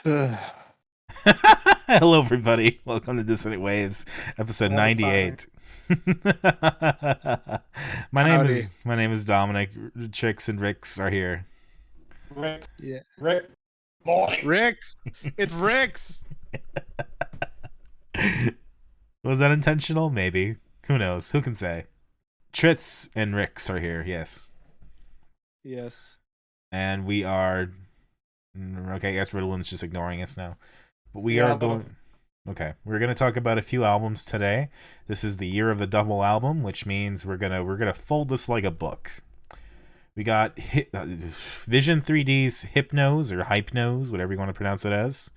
Ugh. Hello, everybody. Welcome to Dissonant Waves, episode All the 98. my name Howdy. is my name is Dominic. Chicks and Ricks are here. Rick, Yeah. Rick, boy. Ricks. It's Ricks. Was that intentional? Maybe. Who knows? Who can say? Trits and Ricks are here. Yes, Yes. and we are. Okay, I guess Riddlin's just ignoring us now. But we Yeah, are going. Okay, we're gonna talk about a few albums today. This is the year of the double album, which means we're gonna fold this like a book. We got Vision 3D's Hypnose or Hypnose, whatever you want to pronounce it as.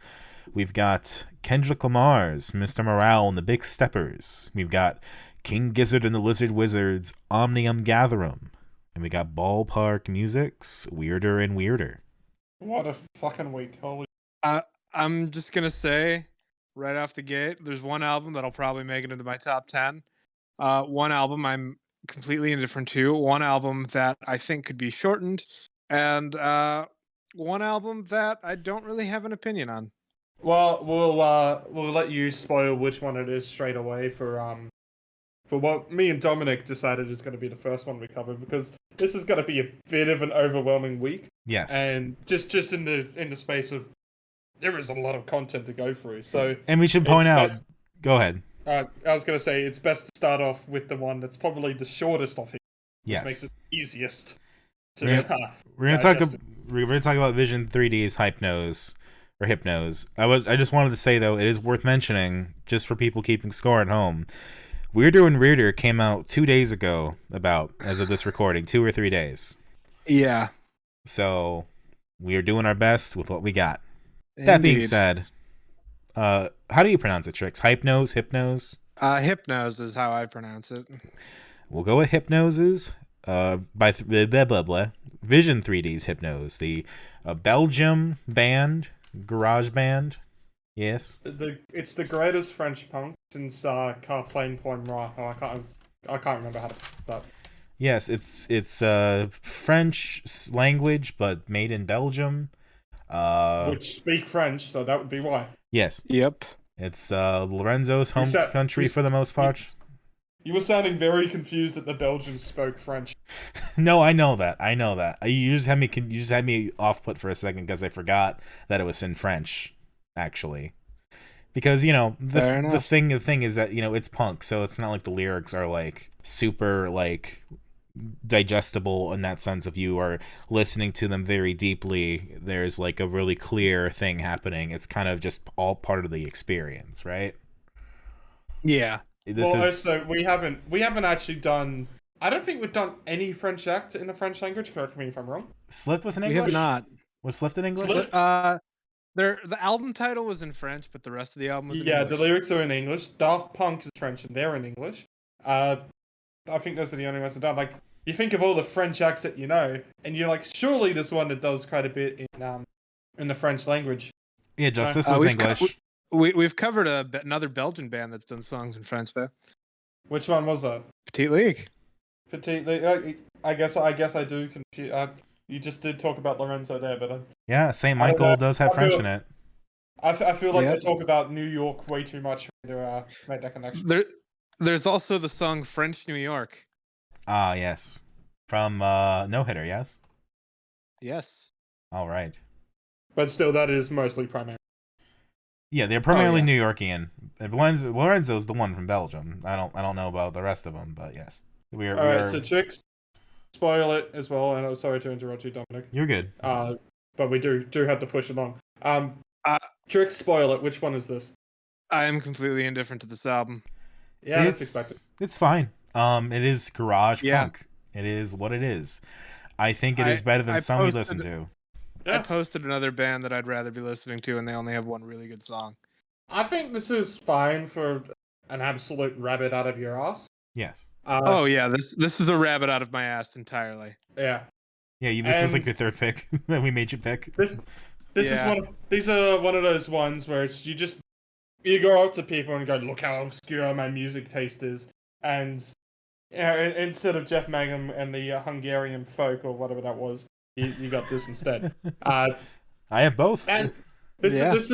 We've got Kendrick Lamar's Mr. Morale and the Big Steppers. We've got King Gizzard and the Lizard Wizards' Omnium Gatherum. And we got Ballpark Music's Weirder and Weirder. What a fucking week. Holy. I'm just gonna say right off the gate, there's one album that'll probably make it into my top 10. One album I'm completely indifferent to. One album that I think could be shortened, and one album that I don't really have an opinion on. Well, we'll let you spoil which one it is straight away for what me and Dominic decided is going to be the first one we cover, because this is going to be a bit of an overwhelming week. Yes. And just in the space of, there is a lot of content to go through. So And we should point it's out. best- Go ahead. I was going to say it's best to start off with the one that's probably the shortest of it, which Yes. makes it easiest to. We're gonna talk. digest it. We're gonna talk about Vision 3D's Hypnose or Hypnose. I just wanted to say though, it is worth mentioning just for people keeping score at home. Weirder and Weirder came out 2 days ago, about as of this recording, 2 or 3 days. Yeah. So we are doing our best with what we got. That being Indeed. said, how do you pronounce it, Tricks? Hypnose, Hypnose? Hypnose is how I pronounce it. We'll go with Hypnose's by blah, blah, blah. Vision 3D's Hypnose, the Belgium band, garage band. Yes. It's the greatest French punk since Carplane Point Ra. I can't remember how to that. Yes, it's French language, but made in Belgium. Which speak French, so that would be why. Yes, Yep. it's Lorenzo's home country you- for the most part. You were sounding very confused that the Belgians spoke French. No, I know that. You just had me off put for a second because I forgot that it was in French, actually. Because Fair the enough. thing is that it's punk, so it's not like the lyrics are like super like digestible in that sense. If you are listening to them very deeply, there's like a really clear thing happening. It's kind of just all part of the experience, right? Yeah. Also, we haven't actually done. I don't think we've done any French act in the French language. Correct me if I'm wrong. Slift was in We English. have not. Was Slift in English? Slift? The album title was in French, but the rest of the album was in Yeah, English. the lyrics are in English. Daft Punk is French, and they're in English. I think those are the only ones that done. Like, you think of all the French acts that you know, and you're like, surely there's one that does quite a bit in the French language. Yeah, Justice was we've English. We've covered another Belgian band that's done songs in French, though. Which one was that? Petite League. I guess I do confuse. You just did talk about Lorenzo there, but Yeah, St. I don't Michael know. does have I French feel- in it. I feel like Yeah. they talk about New York way too much to make that connection. There's also the song French New York. Ah, yes. From No Hitter, yes? Yes. All right. But still, that is mostly primary. Yeah, they're primarily yeah. New Yorkian. Lorenzo's the one from Belgium. I don't know about the rest of them, but yes. We All right, are so chicks, spoil it as well. And I'm sorry to interrupt you, Dominic. You're good. But we do have to push along. Uh, Tricks, spoil it. Which one is this? I am completely indifferent to this album. Yeah, that's it's expected. It's fine. It is garage Yeah. punk. It is what it is. I think it is I- better than I some we posted- listen to. Yeah. I posted another band that I'd rather be listening to, and they only have one really good song. I think this is fine for an absolute rabbit out of your ass. Yes. Oh yeah, this is a rabbit out of my ass entirely. Yeah. Yeah, this is like And- your third pick that we made you pick. This is Yeah. these are one of those ones where it's, you go up to people and go, look how obscure my music taste is, and instead of Jeff Mangum and the Hungarian folk or whatever that was, you got this instead. I have both. And This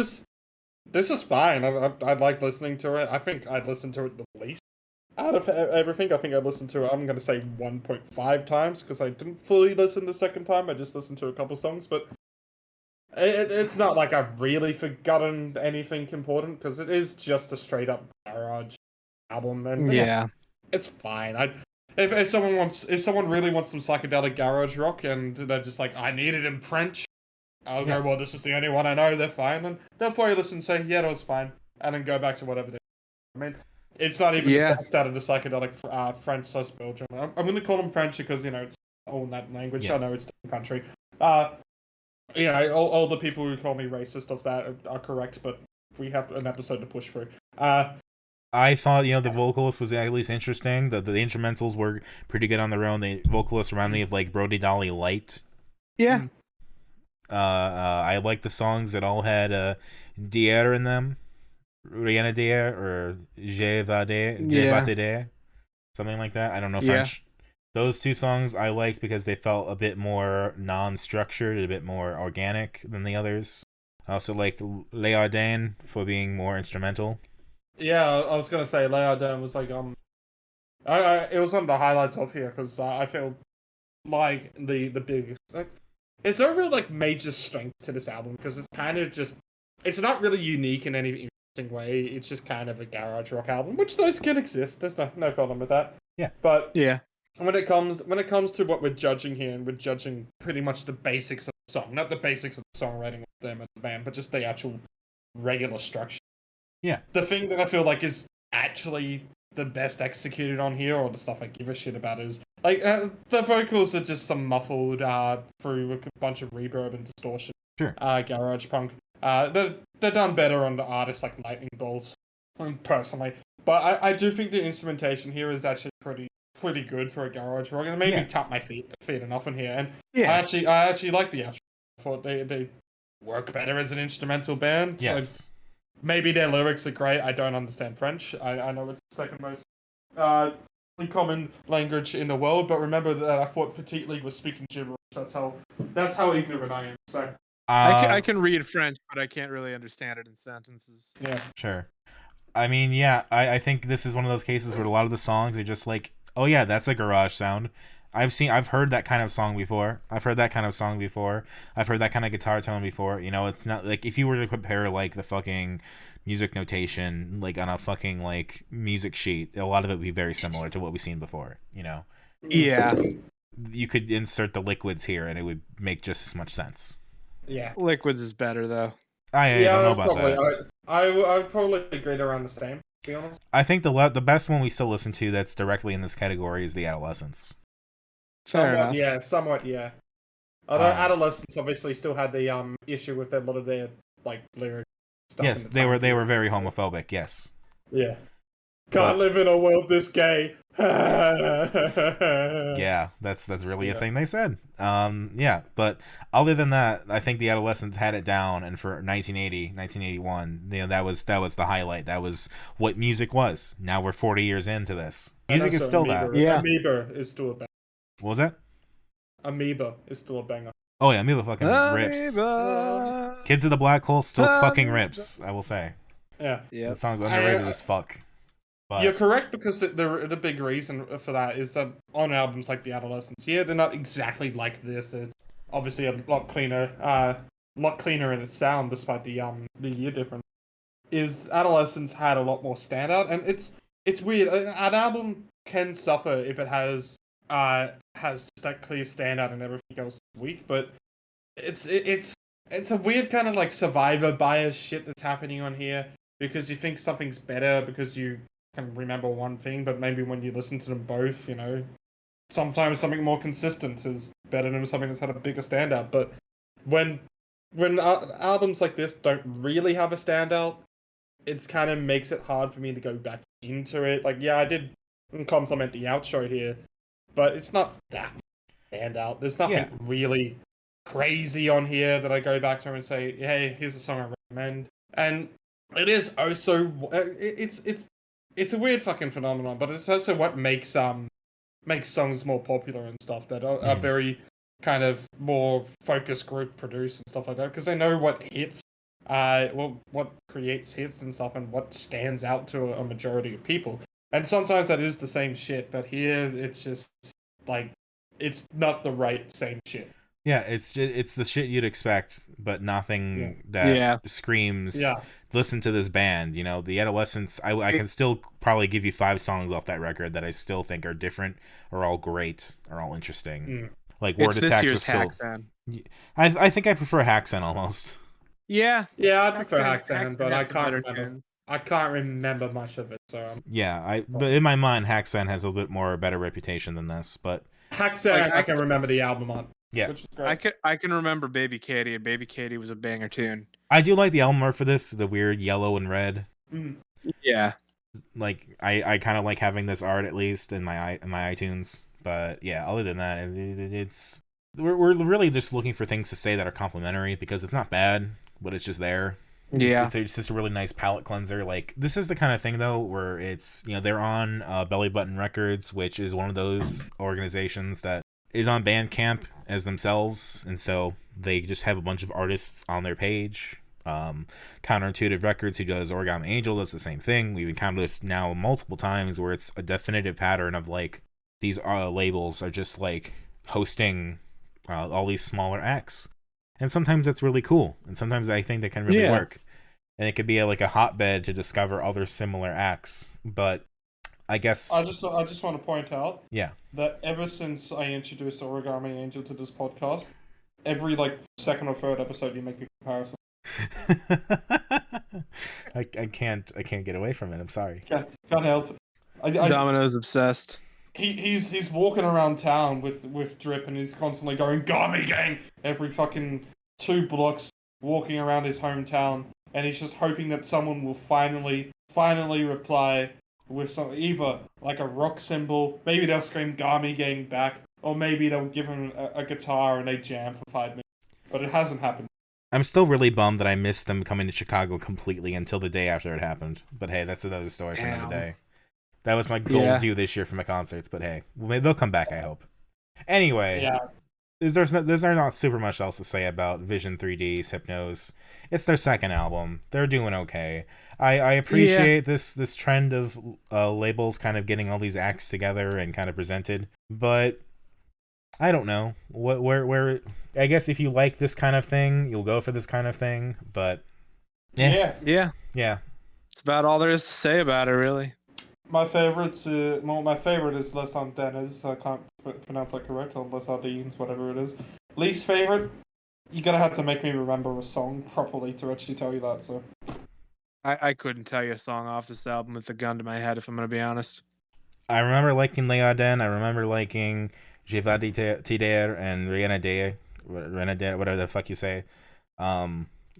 is fine. I like listening to it. I think I'd listen to it the least out of everything. I think I listened to it, I'm going to say 1.5 times, because I didn't fully listen the second time. I just listened to a couple songs, but it's not like I've really forgotten anything important, because it is just a straight up garage album, and it's fine. If someone really wants some psychedelic garage rock, and they're just like, I need it in French, I'll go, well, this is the only one I know, they're fine, and they'll probably listen and say, yeah, that was fine, and then go back to whatever they I mean, it's not even the best out of the psychedelic French / Belgium. I'm going to call them French because, it's all in that language. Yes. I know it's a different country. All the people who call me racist of that are correct, but we have an episode to push through. I thought, the vocalist was at least interesting. The instrumentals were pretty good on their own. The vocalist reminded me of, like, Brody Dolly Light. Yeah. I liked the songs that all had Dier in them. Rien à dire or Je vais dire, something like that. I don't know French. Those two songs I liked because they felt a bit more non-structured, a bit more organic than the others. I also like Les Ardennes for being more instrumental. Yeah, I was gonna say Les Ardennes was like it was one of the highlights of here, because I feel like the biggest. It's not real like major strength to this album, because it's kind of just, it's not really unique in any way. It's just kind of a garage rock album, which those can exist. There's no problem with that. Yeah. But when it comes to what we're judging here, and we're judging pretty much the basics of the song, not the basics of the songwriting of them and the band, but just the actual regular structure. Yeah. The thing that I feel like is actually the best executed on here, or the stuff I give a shit about, is like the vocals are just some muffled through a bunch of reverb and distortion. Sure. Garage punk. They're done better on the artists like Lightning Bolts, personally. But I do think the instrumentation here is actually pretty good for a garage rock, and it made me tap my feet enough in here. And I actually like the outro. I thought they work better as an instrumental band. Yes. So maybe their lyrics are great. I don't understand French. I know it's the second most common language in the world, but remember that I thought Petite League was speaking gibberish. That's how ignorant I am. So. I can read French, but I can't really understand it in sentences. Yeah. Sure. I mean, I think this is one of those cases where a lot of the songs are just like, oh yeah, that's a garage sound. I've heard that kind of song before. I've heard that kind of song before. I've heard that kind of guitar tone before. It's not like, if you were to compare like the fucking music notation like on a fucking like music sheet, a lot of it would be very similar to what we've seen before. Yeah. You could insert the liquids here and it would make just as much sense. Yeah. Liquids is better though. I don't know about that. I would probably agree around the same, to be honest. I think the best one we still listen to that's directly in this category is The Adolescents. Fair enough. Yeah, somewhat, yeah. Although Adolescents obviously still had the issue with a lot of their like lyric stuff. Yes, they were very homophobic. Yes. Yeah. Can't live in a world this gay. Yeah, that's really a thing they said. But other than that, I think the Adolescents had it down, and for 1981, that was the highlight. That was what music was. Now we're 40 years into this. Music is still that. Yeah. Amoeba is still a banger. What was that? Amoeba is still a banger. Oh yeah, Amoeba fucking rips. Kids of the Black Hole still fucking rips, I will say. Yeah. That song's underrated as fuck. But you're correct, because the big reason for that is that on albums like The Adolescents, they're not exactly like this. It's obviously a lot cleaner in its sound, despite the year difference. Is Adolescents had a lot more standout, and it's weird. An album can suffer if it has just that clear standout and everything else is weak, but it's a weird kind of like survivor bias shit that's happening on here, because you think something's better because you can remember one thing, but maybe when you listen to them both, sometimes something more consistent is better than something that's had a bigger standout. But when albums like this don't really have a standout, it kind of makes it hard for me to go back into it. Like, yeah, I did compliment the outro here, but it's not that standout. There's nothing really crazy on here that I go back to and say, hey, here's a song I recommend. And it is also, it's a weird fucking phenomenon, but it's also what makes songs more popular and stuff, that are very kind of more focus group produced and stuff like that, because they know what hits what creates hits and stuff, and what stands out to a majority of people. And sometimes that is the same shit, but here it's just like it's not the right same shit. Yeah, it's the shit you'd expect, but nothing that screams. Yeah. Listen to this band. You know, the Adolescents. I can still probably give you 5 songs off that record that I still think are different, are all great, are all interesting. Like Word Attacks is still. I think I prefer Haxan almost. Yeah, I prefer Haxan, but I can't remember much of it. So but in my mind, Haxan has a little bit more better reputation than this. But Haxan, I can remember the album on. Yeah, which is great. I can remember Baby Katie, and Baby Katie was a banger tune. I do like the album art for this, the weird yellow and red. Yeah, like I kind of like having this art at least in my iTunes. But yeah, other than that, it's we're really just looking for things to say that are complimentary because it's not bad, but it's just there. Yeah, it's just a really nice palate cleanser. Like this is the kind of thing though where it's they're on Belly Button Records, which is one of those organizations that is on Bandcamp as themselves, and so they just have a bunch of artists on their page. Counterintuitive Records, who does Origami Angel, does the same thing. We've encountered this now multiple times where it's a definitive pattern of like these labels are just like hosting all these smaller acts, and sometimes that's really cool, and sometimes I think that can really work, and it could be like a hotbed to discover other similar acts. But I guess I just want to point out that ever since I introduced Origami Angel to this podcast, every like second or third episode you make a comparison. I can't get away from it. I'm sorry. Can't help it. Domino's obsessed. He's walking around town with Drip, and he's constantly going Gami Gang every fucking 2 blocks, walking around his hometown, and he's just hoping that someone will finally reply with some, either like a rock symbol, maybe they'll scream Gami Gang back, or maybe they'll give him a guitar and they jam for 5 minutes. But it hasn't happened. I'm still really bummed that I missed them coming to Chicago completely until the day after it happened. But hey, that's another story for another day. That was my goal due this year for my concerts, but hey, maybe they'll come back, I hope. Anyway, there's not super much else to say about Vision 3D's Hypnose. It's their second album. They're doing okay. I appreciate this trend of labels kind of getting all these acts together and kind of presented, but I don't know where. I guess if you like this kind of thing, you'll go for this kind of thing. But yeah, it's about all there is to say about it, really. My favorite is Les Andenes. I can't pronounce that correct, or Les Ardines, whatever it is. Least favorite, you're gonna have to make me remember a song properly to actually tell you that. So I couldn't tell you a song off this album with a gun to my head, if I'm gonna be honest. I remember liking Les Ardens. I remember liking Je vais t'aider and Renade, whatever the fuck you say.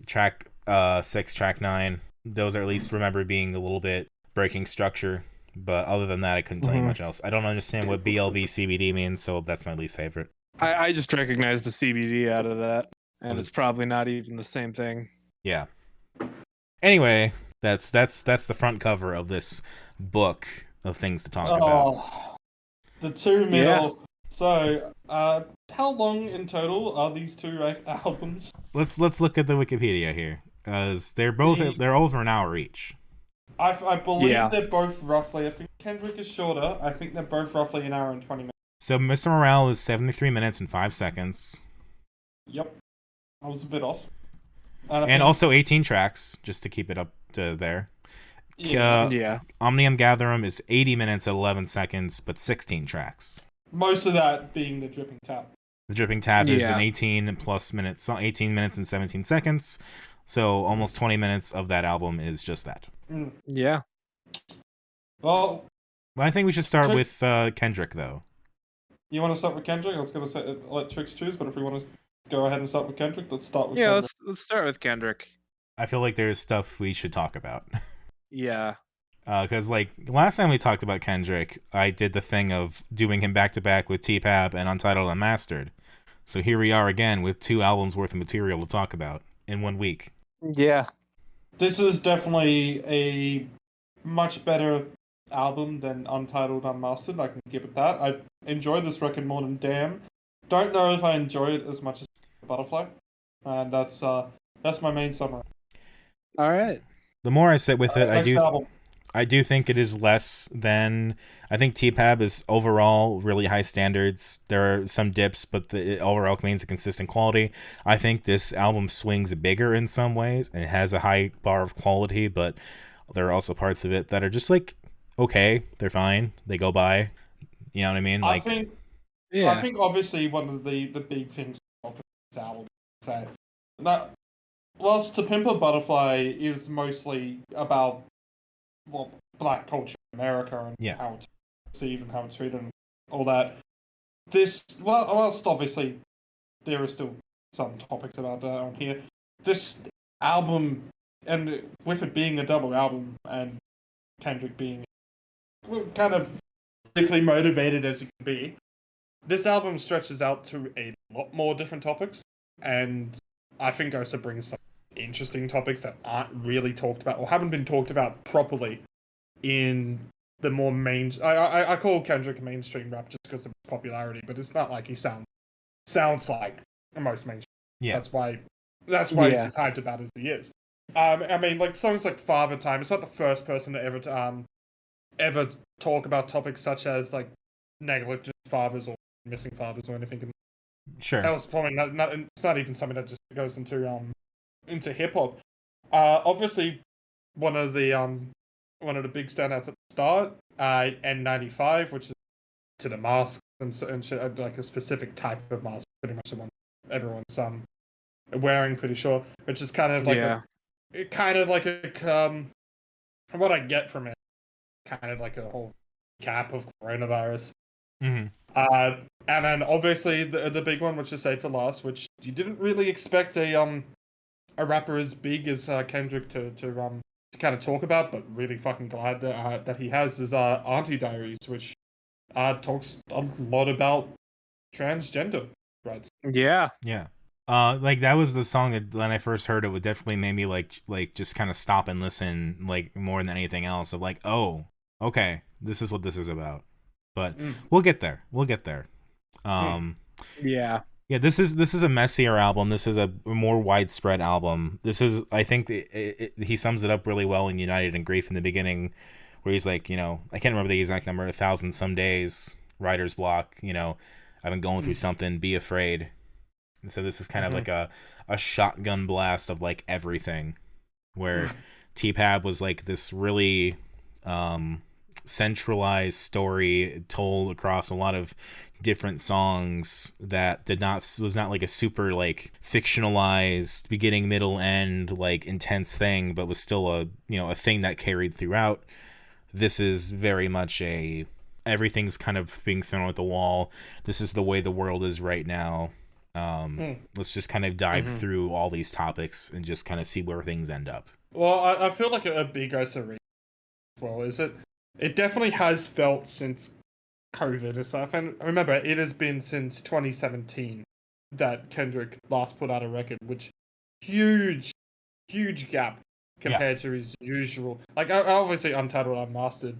Track 6, track 9. Those are at least remember being a little bit breaking structure. But other than that, I couldn't tell you much else. I don't understand what BLV CBD means, so that's my least favorite. I just recognize the CBD out of that, and it's probably not even the same thing. Yeah. Anyway, that's the front cover of this book of things to talk about. The 2 middle. Yeah. So, how long in total are these 2 albums? Let's look at the Wikipedia here, because they're over an hour each. I believe they're both roughly. I think Kendrick is shorter. I think they're both roughly an hour and 20 minutes. So Mr. Morale is 73 minutes and 5 seconds. Yep, I was a bit off. And also 18 tracks, just to keep it up to there. Omnium Gatherum is 80 minutes and 11 seconds, but 16 tracks. Most of that being the Dripping Tab. The Dripping Tab is an 18 minutes and 17 seconds. So almost 20 minutes of that album is just that. Yeah. Well, I think we should start with Kendrick, though. You want to start with Kendrick? I was going to say let Trix choose, but if we want to go ahead and start with Kendrick, let's start with Kendrick. Let's start with Kendrick. I feel like there's stuff we should talk about. Yeah. Because like last time we talked about Kendrick, I did the thing of doing him back to back with T-Pap and Untitled Unmastered. So here we are again with 2 albums worth of material to talk about in 1 week. Yeah. This is definitely a much better album than Untitled Unmastered. I can give it that. I enjoyed this record more than Damn. Don't know if I enjoy it as much as Butterfly, and that's my main summary. All right. The more I sit with it, Next album. I do think it is less than. I think T-Pab is overall really high standards. There are some dips, but it overall remains a consistent quality. I think this album swings bigger in some ways and it has a high bar of quality, but there are also parts of it that are just like okay, they're fine, they go by. You know what I mean? Like, I think obviously one of the big things about this album is that whilst To Pimp a Butterfly is mostly about black culture in America and how it's perceived and how it's treated and all that. Whilst obviously there are still some topics about that on here, this album, and with it being a double album and Kendrick being kind of politically motivated as it can be, this album stretches out to a lot more different topics, and I think also brings some interesting topics that aren't really talked about or haven't been talked about properly in the more I call Kendrick mainstream rap just because of his popularity, but it's not like he sounds like the most mainstream. yeah, That's why he's as hyped about as he is. I mean, like songs like Father Time. It's not the first person to ever talk about topics such as like negligent fathers or missing fathers or anything. sure. That was probably not. It's not even something that just goes into hip hop. Obviously, one of the big standouts at the start, N95, which is to the mask and shit, like a specific type of mask, pretty much the one everyone's wearing, pretty sure, which is kind of like what I get from it, kind of like a whole cap of coronavirus. Mm-hmm. And then obviously the big one, which is Saved for Last, which you didn't really expect a rapper as big as Kendrick to kind of talk about, but really fucking glad that he has, is Auntie Diaries, which talks a lot about transgender rights. Yeah. Yeah. Like that was the song that when I first heard it, would definitely made me like just kind of stop and listen, like more than anything else, of like, oh, okay, this is what this is about. But we'll get there. Yeah. Yeah, this is a messier album. This is a more widespread album. This is, I think, he sums it up really well in United and Grief in the beginning, where he's like, you know, I can't remember the exact number, 1,000 some days, writer's block, you know, I've been going through something, be afraid. And so this is kind of like a shotgun blast of like everything, where T-Pab was like this really centralized story told across a lot of different songs that was not like a super like fictionalized beginning, middle, end, like intense thing, but was still a thing that carried throughout. This is very much everything's kind of being thrown at the wall. This is the way the world is right now. Let's just kind of dive through all these topics and just kind of see where things end up. Well, I feel like a big also reason as well is it definitely has felt since COVID and stuff. And remember, it has been since 2017 that Kendrick last put out a record, which huge gap compared to his usual. Like, obviously, Untitled Unmastered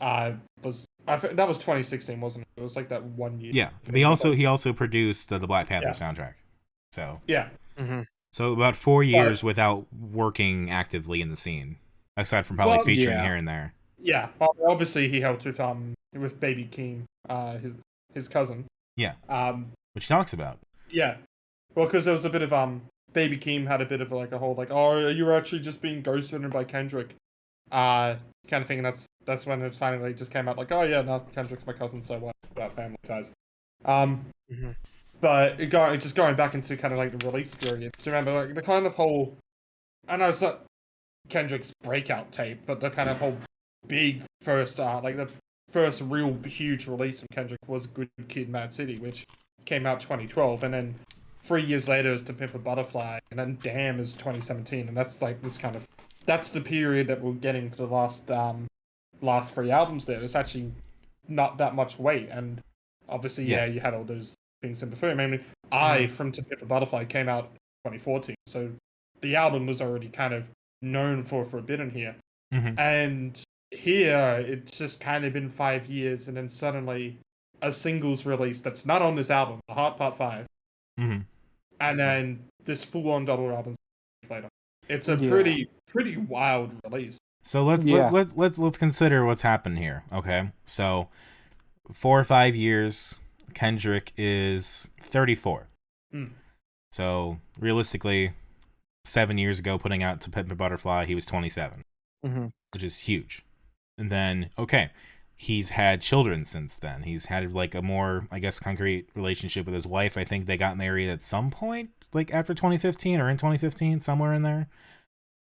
that was 2016, wasn't it? It was like that 1 year. Yeah, but he also produced the Black Panther soundtrack. So yeah, so about 4 years without working actively in the scene, aside from probably featuring here and there. Yeah, well, obviously he helped with Baby Keem, his cousin. Yeah. Which talks about. Yeah, well, because there was a bit of Baby Keem had a bit of like a whole like, oh, you're actually just being ghosted by Kendrick, kind of thing. And that's when it finally just came out like, oh yeah, no, Kendrick's my cousin, so what about family ties? But just going back into kind of like the release period. So remember, like the kind of whole, I know it's not Kendrick's breakout tape, but the kind of whole big first like the first real huge release from Kendrick was Good Kid, Mad City, which came out 2012, and then 3 years later is To Pimp a Butterfly, and then Damn is 2017, and that's like that's the period that we're getting for the last three albums there. There's actually not that much weight, and obviously you had all those things in between. Mainly from To Pimp a Butterfly came out in 2014, so the album was already kind of known for a bit in here. And here it's just kind of been 5 years, and then suddenly a singles release that's not on this album, The Heart Part 5, and then this full-on double album later. It's a pretty wild release. So let's consider what's happened here. Okay, so 4 or 5 years, Kendrick is 34. So realistically, 7 years ago, putting out To Pimp a Butterfly, he was 27, which is huge. And then, okay, he's had children since then. He's had like a more, I guess, concrete relationship with his wife. I think they got married at some point, like after 2015 or in 2015, somewhere in there.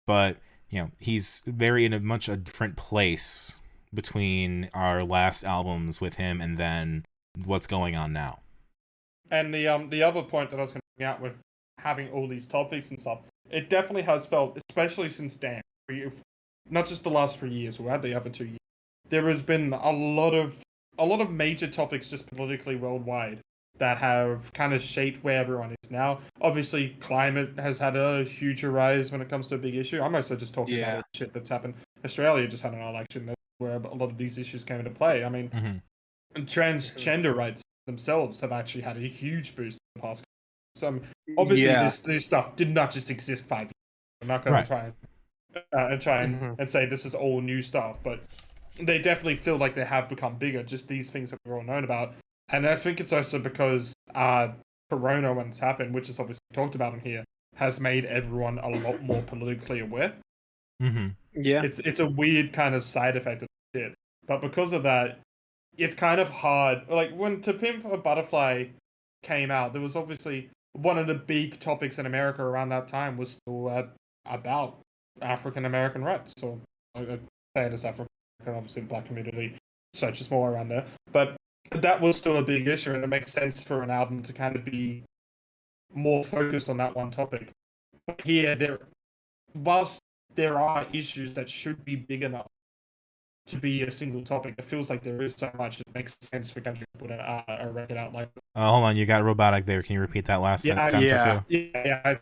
But, you know, he's very in a different place between our last albums with him and then what's going on now. And the other point that I was going to bring out with having all these topics and stuff, it definitely has felt, especially since Dan, not just the last 3 years, we had the other 2 years, there has been a lot of major topics just politically worldwide that have kind of shaped where everyone is now. Obviously, climate has had a huge rise when it comes to a big issue. I'm also just talking about shit that's happened. Australia just had an election where a lot of these issues came into play. I mean, transgender rights themselves have actually had a huge boost in the past. So obviously, this stuff did not just exist 5 years ago. I'm not going to try and say this is all new stuff, but they definitely feel like they have become bigger, just these things that we're all known about. And I think it's also because Corona, when it's happened, which is obviously talked about in here, has made everyone a lot more politically aware. Yeah. It's a weird kind of side effect of shit. But because of that, it's kind of hard. Like, when To Pimp a Butterfly came out, there was obviously one of the big topics in America around that time was still about African American rights, or I say it as African, obviously the black community searches more around there, but that was still a big issue, and it makes sense for an album to kind of be more focused on that one topic. But here, whilst there are issues that should be big enough to be a single topic, it feels like there is so much, it makes sense for Kendrick to put a record out like that. Hold on, you got robotic there. Can you repeat that last sentence or two?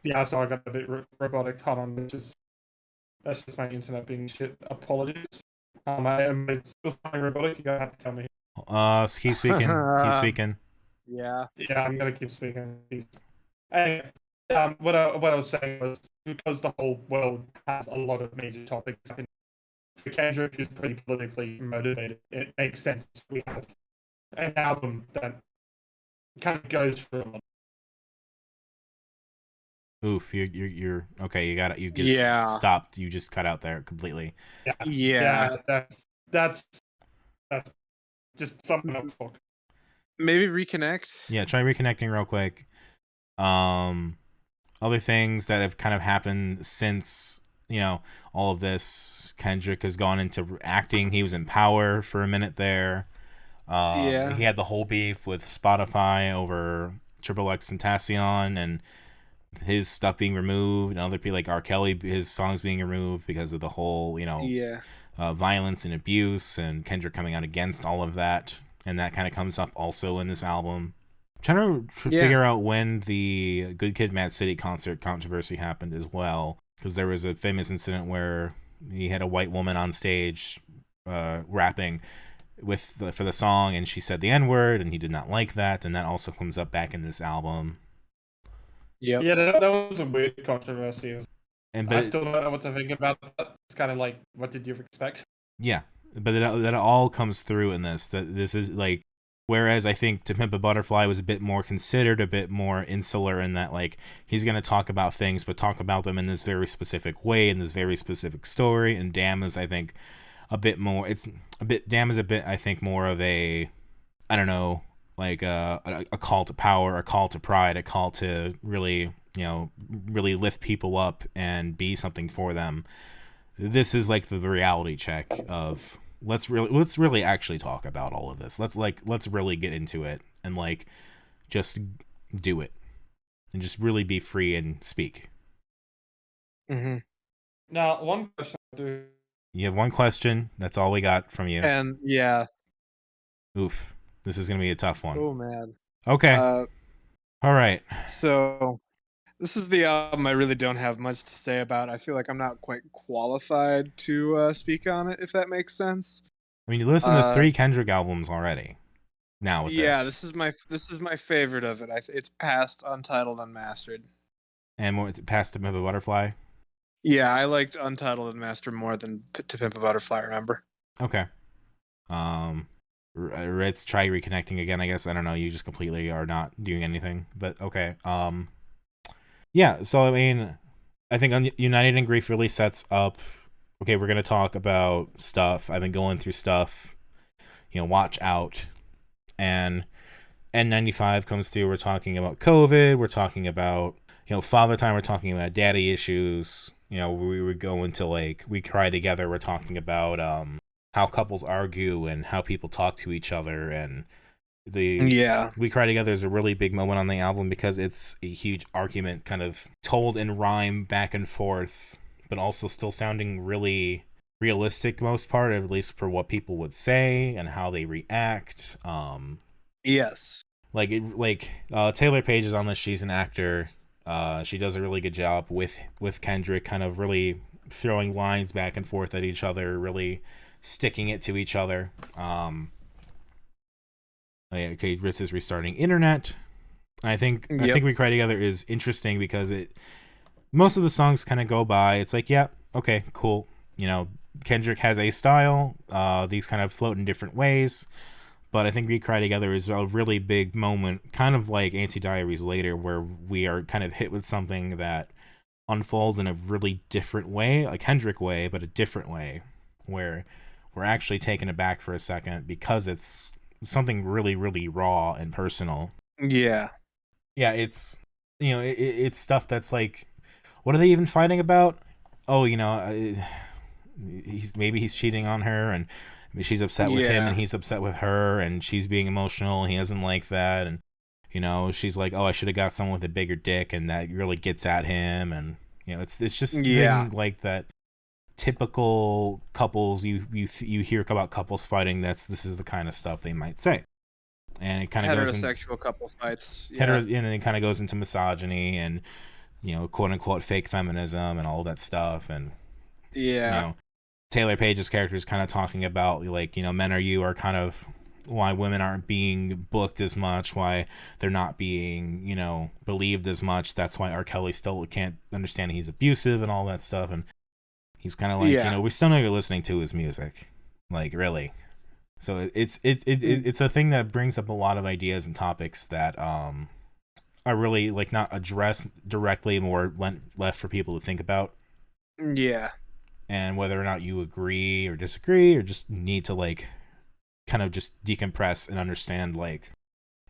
Yeah, so I got a bit robotic. Hold on, that's just my internet being shit. Apologies. I am still sounding robotic. You're going to have to tell me. Keep speaking. Keep speaking. Yeah, I'm going to keep speaking. Anyway, what I was saying was, because the whole world has a lot of major topics, for Kendrick, who's pretty politically motivated, it makes sense we have an album that kind of goes for a lot. Oof, you're okay. You got it. You just stopped. You just cut out there completely. Yeah. That's just something else. Maybe reconnect. Yeah, try reconnecting real quick. Other things that have kind of happened since, you know, all of this. Kendrick has gone into acting. He was in Power for a minute there. He had the whole beef with Spotify over XXXTentacion and his stuff being removed, and other people like R. Kelly, his songs being removed because of the whole, you know, violence and abuse, and Kendrick coming out against all of that, and that kind of comes up also in this album. I'm trying to figure out when the Good Kid, Mad City concert controversy happened as well, because there was a famous incident where he had a white woman on stage rapping for the song, and she said the N-word, and he did not like that, and that also comes up back in this album. Yep. Yeah, that was a weird controversy. But I still don't know what to think about that. It's kind of like, what did you expect? Yeah, but that all comes through in this. That this is like, whereas I think To Pimp a Butterfly was a bit more considered, a bit more insular in that, like, he's going to talk about things, but talk about them in this very specific way, in this very specific story. And Damn is, I think, a bit more. Damn is a bit, I think, more of a, I don't know, like a call to power, a call to pride, a call to really, you know, really lift people up and be something for them. This is like the reality check of let's really actually talk about all of this. Let's really get into it and like just do it and just really be free and speak. Now, one question. You have one question. That's all we got from you. And oof. This is going to be a tough one. Oh, man. Okay. All right. So this is the album I really don't have much to say about. I feel like I'm not quite qualified to speak on it, if that makes sense. I mean, you listened to 3 Kendrick albums already. Now with this is my favorite of it. It's past Untitled Unmastered. And more, past To Pimp a Butterfly? Yeah, I liked Untitled and Master more than To Pimp a Butterfly, remember? Okay. Let's try reconnecting again, I guess. I don't know, you just completely are not doing anything, but okay. Yeah, so I mean, I think United in Grief really sets up, okay, we're going to talk about stuff. I've been going through stuff, watch out. And N95 comes through, we're talking about COVID, we're talking about, father time, we're talking about daddy issues. We would go into like We Cry Together, we're talking about how couples argue and how people talk to each other, and We Cry Together is a really big moment on the album because it's a huge argument kind of told in rhyme back and forth, but also still sounding really realistic most part, at least for what people would say and how they react. Yes. Taylor Page is on this. She's an actor. She does a really good job with Kendrick, kind of really throwing lines back and forth at each other, really sticking it to each other. Okay, Ritz is restarting internet. I think We Cry Together is interesting because most of the songs kind of go by. It's like, yeah, okay, cool. Kendrick has a style. These kind of float in different ways. But I think We Cry Together is a really big moment, kind of like Anti-Diaries later, where we are kind of hit with something that unfolds in a really different way, a Kendrick way, but a different way, where we're actually taken aback for a second because it's something really, really raw and personal. Yeah. Yeah, it's, it's stuff that's like, what are they even fighting about? Oh, he's cheating on her, and she's upset with him, and he's upset with her, and she's being emotional, and he doesn't like that, and she's like, oh, I should have got someone with a bigger dick, and that really gets at him, and it's just like that typical couples you hear about couples fighting. This is the kind of stuff they might say, and it kind of goes heterosexual couple fights, and it kind of goes into misogyny and quote unquote fake feminism and all that stuff, and Taylor Page's character is kind of talking about men are kind of why women aren't being booked as much, why they're not being believed as much. That's why R. Kelly still can't understand he's abusive and all that stuff, and he's kind of like we still know you're listening to his music, like, really. So it's a thing that brings up a lot of ideas and topics that are really not addressed directly, more left for people to think about. Yeah. And whether or not you agree or disagree or just need to kind of just decompress and understand,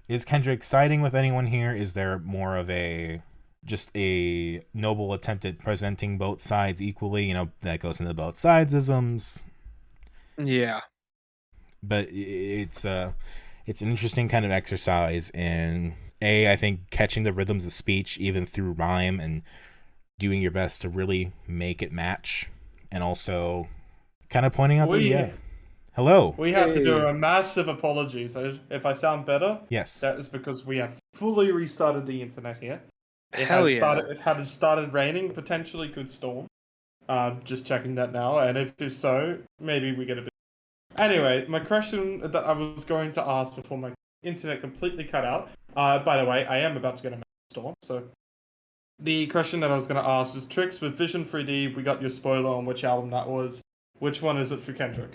is Kendrick siding with anyone here? Is there more of just a noble attempt at presenting both sides equally? That goes into both sides-isms. Yeah. But it's an interesting kind of exercise in I think catching the rhythms of speech even through rhyme and doing your best to really make it match. And also kind of pointing out hello. We have to do a massive apology. So if I sound better, yes, that is because we have fully restarted the internet here. It had started raining, potentially could storm. Just checking that now, and if so, maybe we get a bit. Anyway, my question that I was going to ask before my internet completely cut out. By the way, I am about to get a storm, so. The question that I was going to ask is Tricks with Vision 3D. We got your spoiler on which album that was. Which one is it for Kendrick?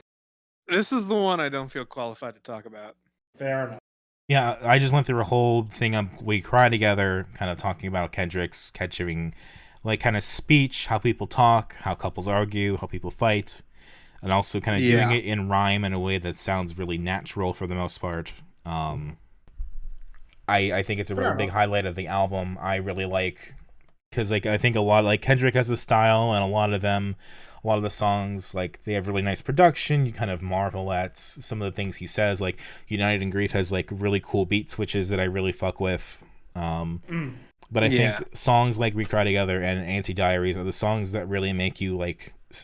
This is the one I don't feel qualified to talk about. Fair enough. Yeah, I just went through a whole thing of We Cry Together, kind of talking about Kendrick's catching, kind of speech, how people talk, how couples argue, how people fight, and also kind of doing it in rhyme in a way that sounds really natural for the most part. I think it's a really big highlight of the album. I really like... Because I think a lot Kendrick has a style, and a lot of the songs they have really nice production. You kind of marvel at some of the things he says. United in Grief has really cool beat switches that I really fuck with. But I think songs like We Cry Together and Anti-Diaries are the songs that really make you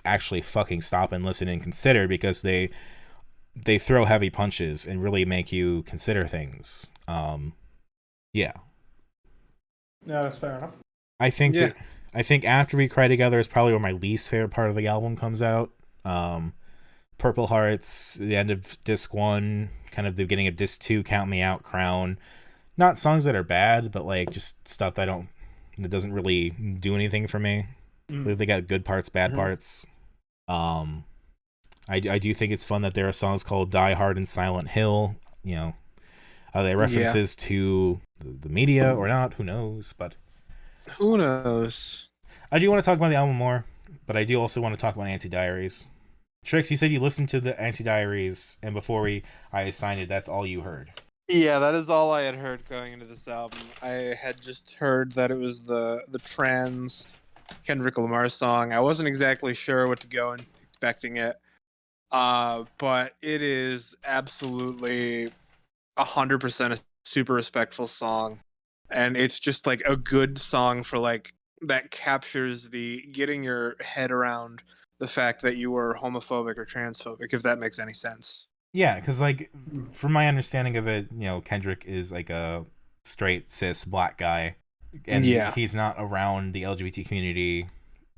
actually fucking stop and listen and consider, because they throw heavy punches and really make you consider things. Yeah, that's fair enough. I think after We Cry Together is probably where my least favorite part of the album comes out. Purple Hearts, the end of disc 1, kind of the beginning of disc 2, Count Me Out, Crown. Not songs that are bad, but just stuff that doesn't really do anything for me. They got good parts, bad parts. I do think it's fun that there are songs called Die Hard and Silent Hill. You know, are they references to the media or not? Who knows? But who knows? I do want to talk about the album more, but I do also want to talk about Anti-Diaries. Trix, you said you listened to the Anti-Diaries, and before I assigned it, that's all you heard. Yeah, that is all I had heard going into this album. I had just heard that it was the trans Kendrick Lamar song. I wasn't exactly sure what to go and expecting it. But it is absolutely 100% a super respectful song. And it's just like a good song for like that captures the getting your head around the fact that you were homophobic or transphobic, if that makes any sense. Yeah, because like from my understanding of it, you know, Kendrick is like a straight cis black guy, and he's not around the LGBT community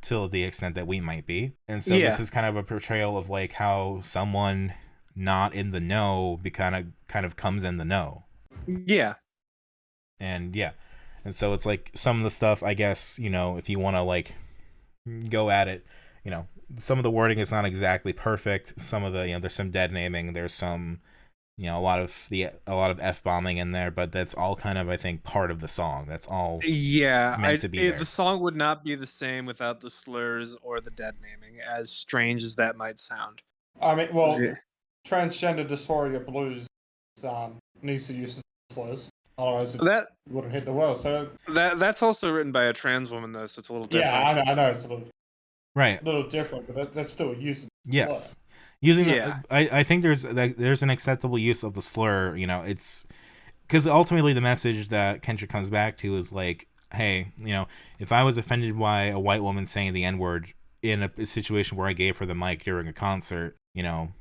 to the extent that we might be. And so this is kind of a portrayal of like how someone not in the know kind of comes in the know. Yeah. And and so it's like some of the stuff, I guess, you know, if you want to like go at it, you know, some of the wording is not exactly perfect. Some of the, you know, there's some dead naming, there's some, you know, a lot of F-bombing in there, but that's all kind of, I think, part of the song. That's all meant to be there. The song would not be the same without the slurs or the dead naming, as strange as that might sound. I mean, well, transgender dysphoria blues needs to use slurs. Otherwise, it wouldn't hit the world. So that's also written by a trans woman, though, so it's a little different. Yeah, I know it's a little different, but that's still a use of the slur. Using I think there's an acceptable use of the slur. You know, it's because ultimately the message that Kendrick comes back to is like, hey, you know, if I was offended by a white woman saying the N-word in a situation where I gave her the mic during a concert, you know,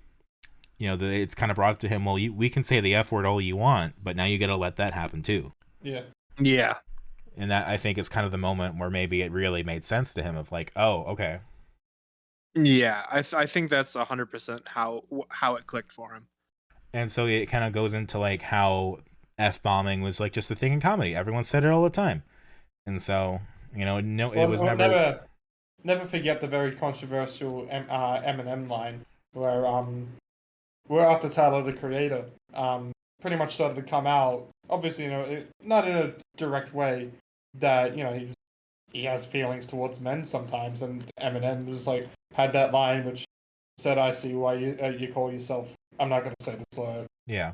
it's kind of brought up to him. Well, we can say the F word all you want, but now you got to let that happen too. Yeah. And that, I think, is kind of the moment where maybe it really made sense to him of like, oh, okay. Yeah, I think that's 100% how it clicked for him. And so it kind of goes into like how F-bombing was like just a thing in comedy. Everyone said it all the time. And so, you know, it was never forget the very controversial Eminem line where we're out to Tyler, the Creator, pretty much started to come out. Obviously, you know, not in a direct way that, you know, he has feelings towards men sometimes, and Eminem was like had that line which said, "I see why you call yourself." I'm not going to say the slur. Yeah.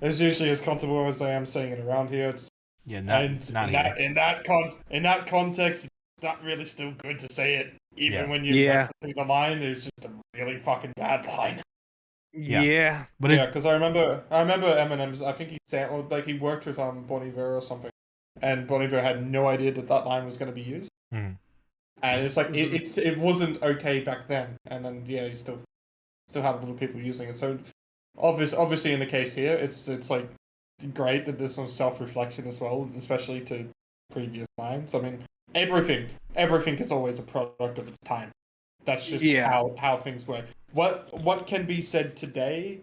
It's usually as comfortable as I am saying it around here. In that context, it's not really still good to say it, even when you think the line. It's just a really fucking bad line. Yeah, but because I remember Eminem's. I think he sampled, like he worked with Bon Iver or something, and Bon Iver had no idea that line was going to be used. Mm. And it's like it wasn't okay back then, and then you still have little people using it. So obviously in the case here, it's like great that there's some self-reflection as well, especially to previous lines. I mean, everything is always a product of its time. That's just how things work. What can be said today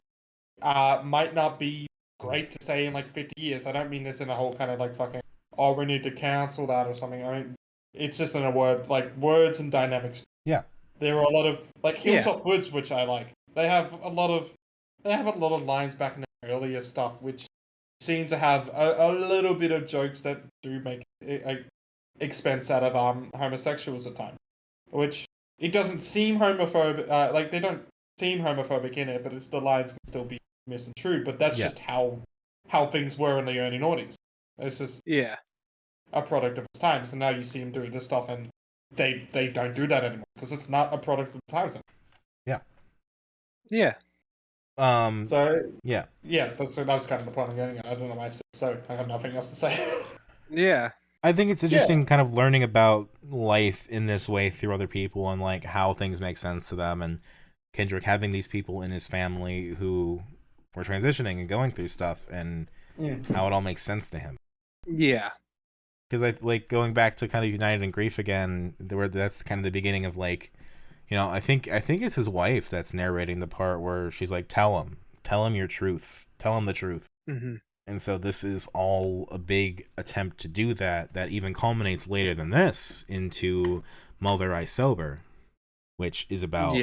might not be great to say in like 50 years. I don't mean this in a whole kind of like fucking, oh, we need to cancel that or something. I mean, it's just in a word, like words and dynamics. Yeah. There are a lot of like Hilltop Woods, which I like. They have a lot of lines back in the earlier stuff, which seem to have a little bit of jokes that do make expense out of homosexuals at times, which it doesn't seem homophobic. Like they don't seem homophobic in it, but it's the lines can still be misconstrued. But that's just how things were in the early noughties. It's just a product of its time. So now you see them doing this stuff, and they don't do that anymore because it's not a product of the times. Yeah. So yeah, that was kind of the point I'm getting at. I don't know why I said so. I have nothing else to say. Yeah. I think it's interesting kind of learning about life in this way through other people and like how things make sense to them, and Kendrick having these people in his family who were transitioning and going through stuff and how it all makes sense to him. Yeah. Because I like going back to kind of United in Grief again, that's kind of the beginning of like, you know, I think it's his wife that's narrating the part where she's like, tell him your truth, tell him the truth. Mm-hmm. And so this is all a big attempt to do that even culminates later than this into Mother I Sober, which is about,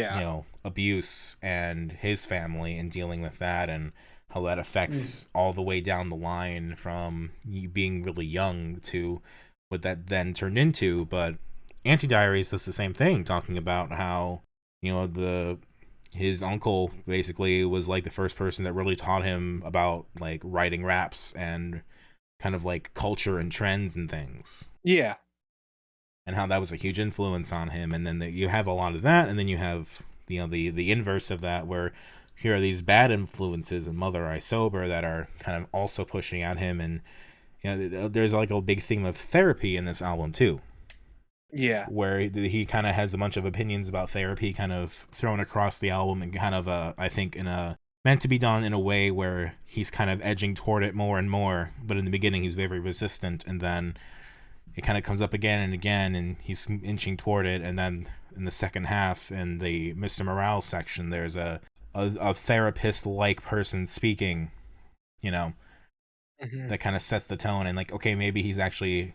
abuse and his family and dealing with that and how that affects all the way down the line from you being really young to what that then turned into. But Anti-Diaries does the same thing, talking about how, his uncle basically was like the first person that really taught him about like writing raps and kind of like culture and trends and things. Yeah. And how that was a huge influence on him. And then you have a lot of that, and then you have the inverse of that, where here are these bad influences in Mother I Sober that are kind of also pushing at him. And there's like a big theme of therapy in this album too. Yeah. Where he kind of has a bunch of opinions about therapy kind of thrown across the album, and kind of I think meant to be done in a way where he's kind of edging toward it more and more, but in the beginning he's very resistant, and then it kind of comes up again and again, and he's inching toward it. And then in the second half, in the Mr. Morale section, there's a therapist-like person speaking, that kind of sets the tone. And like, okay, maybe he's actually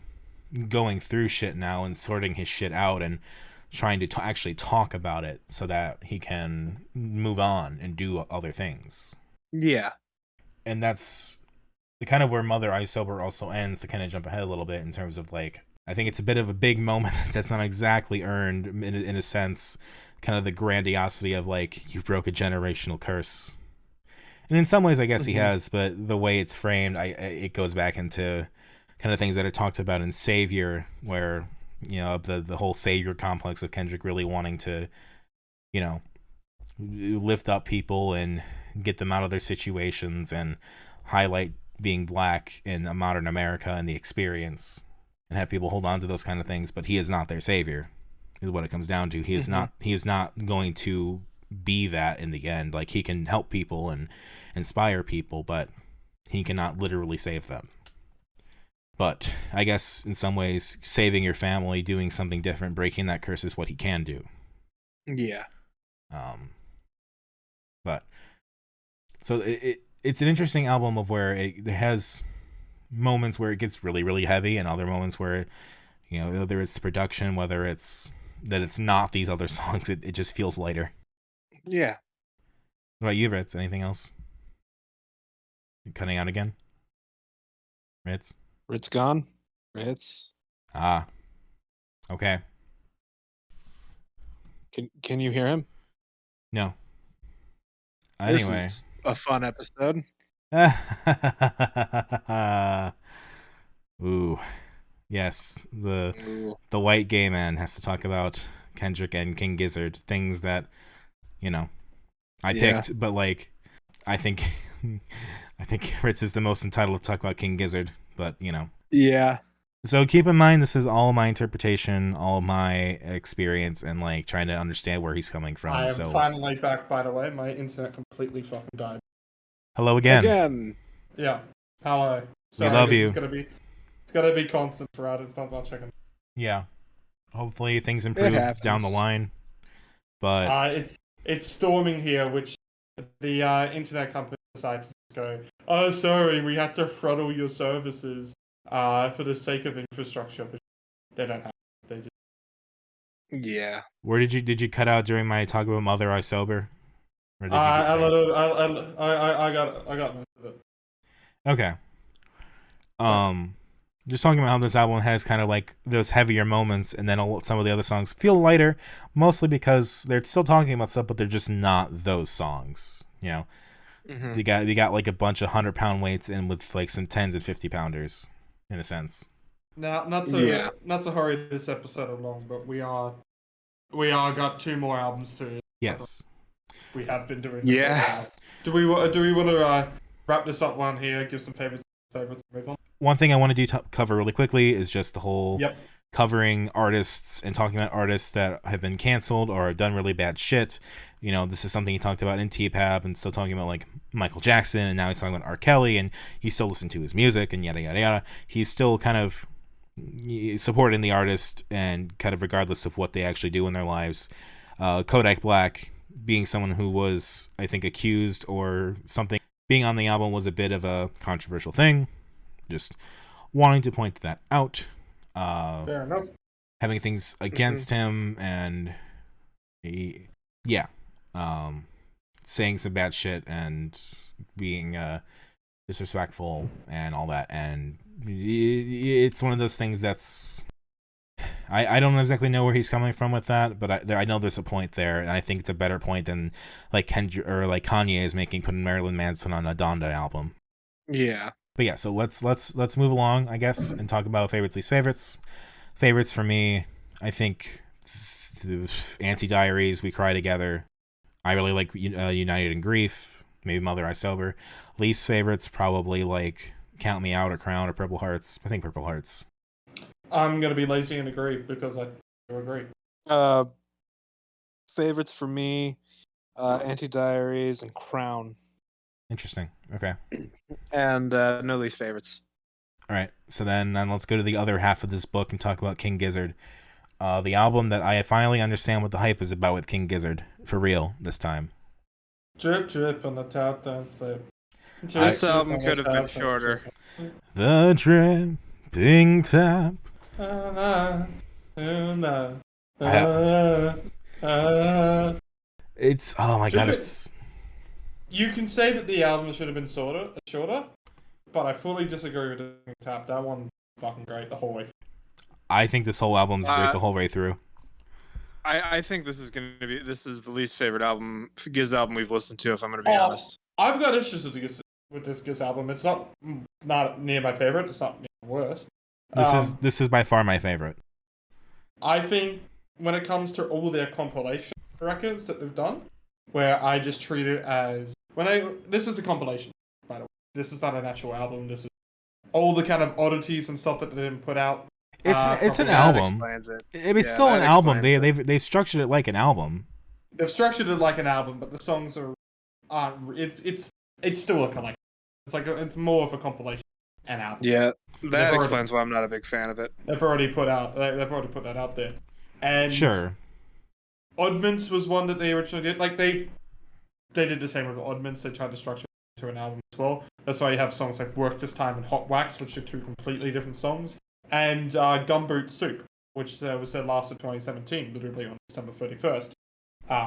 going through shit now and sorting his shit out and trying to actually talk about it so that he can move on and do other things. Yeah. And that's the kind of where Mother I Sober also ends, to kind of jump ahead a little bit in terms of like, I think it's a bit of a big moment that's not exactly earned in a sense, kind of the grandiosity of like, you broke a generational curse. And in some ways, I guess he has, but the way it's framed, it goes back into kind of things that are talked about in Savior, where, the whole Savior complex of Kendrick really wanting to, lift up people and get them out of their situations and highlight being black in a modern America and the experience, and have people hold on to those kind of things. But he is not their savior, is what it comes down to. He is not going to be that in the end. Like, he can help people and inspire people, but he cannot literally save them. But I guess in some ways, saving your family, doing something different, breaking that curse is what he can do. Yeah. But so it's an interesting album of where it has moments where it gets really, really heavy, and other moments where, whether it's the production, whether it's that it's not these other songs, it just feels lighter. Yeah. What about you, Ritz? Anything else? You cutting out again? Ritz? Ritz gone? Ritz? Ah. Okay. Can you hear him? No. Anyway. This is a fun episode. Ooh. Yes. The white gay man has to talk about Kendrick and King Gizzard. Things that, I picked, but like, I think Ritz is the most entitled to talk about King Gizzard, but Yeah. So keep in mind, this is all my interpretation, all my experience, and like trying to understand where he's coming from. I am finally back, by the way. My internet completely fucking died. Hello again. Again. Yeah. Hello. We love you. It's gonna be constant throughout. It's not about checking. Yeah. Hopefully things improve down the line. But it's storming here, which the internet company decided to go, oh, sorry, we had to throttle your services for the sake of infrastructure, but they don't have. They just. Yeah. Where did you cut out during my talk about Mother I Sober? Or did I got most of it. Okay. Just talking about how this album has kind of like those heavier moments, and then some of the other songs feel lighter, mostly because they're still talking about stuff, but they're just not those songs. You got like a bunch of 100-pound weights in with like some 10s and 50-pounders, in a sense. Now, not to hurry this episode along, but we are got 2 more albums to. Yes. We have been doing. Yeah. Do we want to wrap this up one here? Give some favorites, and move on. One thing I want to cover really quickly is just the whole covering artists and talking about artists that have been canceled or have done really bad shit. This is something he talked about in T-Pab, and still talking about like Michael Jackson, and now he's talking about R. Kelly, and you still listen to his music and yada yada yada. He's still kind of supporting the artist, and kind of regardless of what they actually do in their lives. Kodak Black being someone who was, I think, accused or something, being on the album was a bit of a controversial thing. Just wanting to point that out. Fair enough. Having things against him and saying some bad shit and being disrespectful and all that. And it's one of those things that's I don't exactly know where he's coming from with that, but I know there's a point there, and I think it's a better point than like Kendrick or like Kanye is making, putting Marilyn Manson on a Donda album. Yeah. But yeah, so let's move along, I guess, and talk about favorites, least favorites. Favorites for me, I think Anti-Diaries, We Cry Together. I really like United in Grief, maybe Mother I Sober. Least favorites, probably like Count Me Out or Crown or Purple Hearts. I think Purple Hearts. I'm going to be lazy and agree because I do agree. Favorites for me, Anti-Diaries and Crown. Interesting. Okay. And no least favorites. All right. So then let's go to the other half of this book and talk about King Gizzard. The album that I finally understand what the hype is about with King Gizzard. For real, this time. Drip, drip on the top, don't slip. This album could have been shorter. The dripping tap. It's, oh my god, it's... You can say that the album should have been shorter, but I fully disagree with the tap. That one fucking great the whole way. I think this whole album's great the whole way through. I think this is the least favorite Giz album we've listened to, if I'm gonna be honest. I've got issues with this Giz album. It's not near my favorite. It's not near the worst. This is by far my favorite. I think when it comes to all their compilation records that they've done, where I just treat it as this is a compilation, by the way. This is not an actual album. This is all the kind of oddities and stuff that they didn't put out. It's an album. It's still an album. They've structured it like an album. They've structured it like an album, but the songs aren't. It's still a collection. It's more of a compilation and album. Yeah, that explains why I'm not a big fan of it. They've already put that out there. And sure. Oddments was one that they originally did. Like they did the same with Oddments. They tried to structure it to an album as well. That's why you have songs like Work This Time and Hot Wax, which are two completely different songs. And Gumboot Soup, which was their last of 2017, literally on December 31st,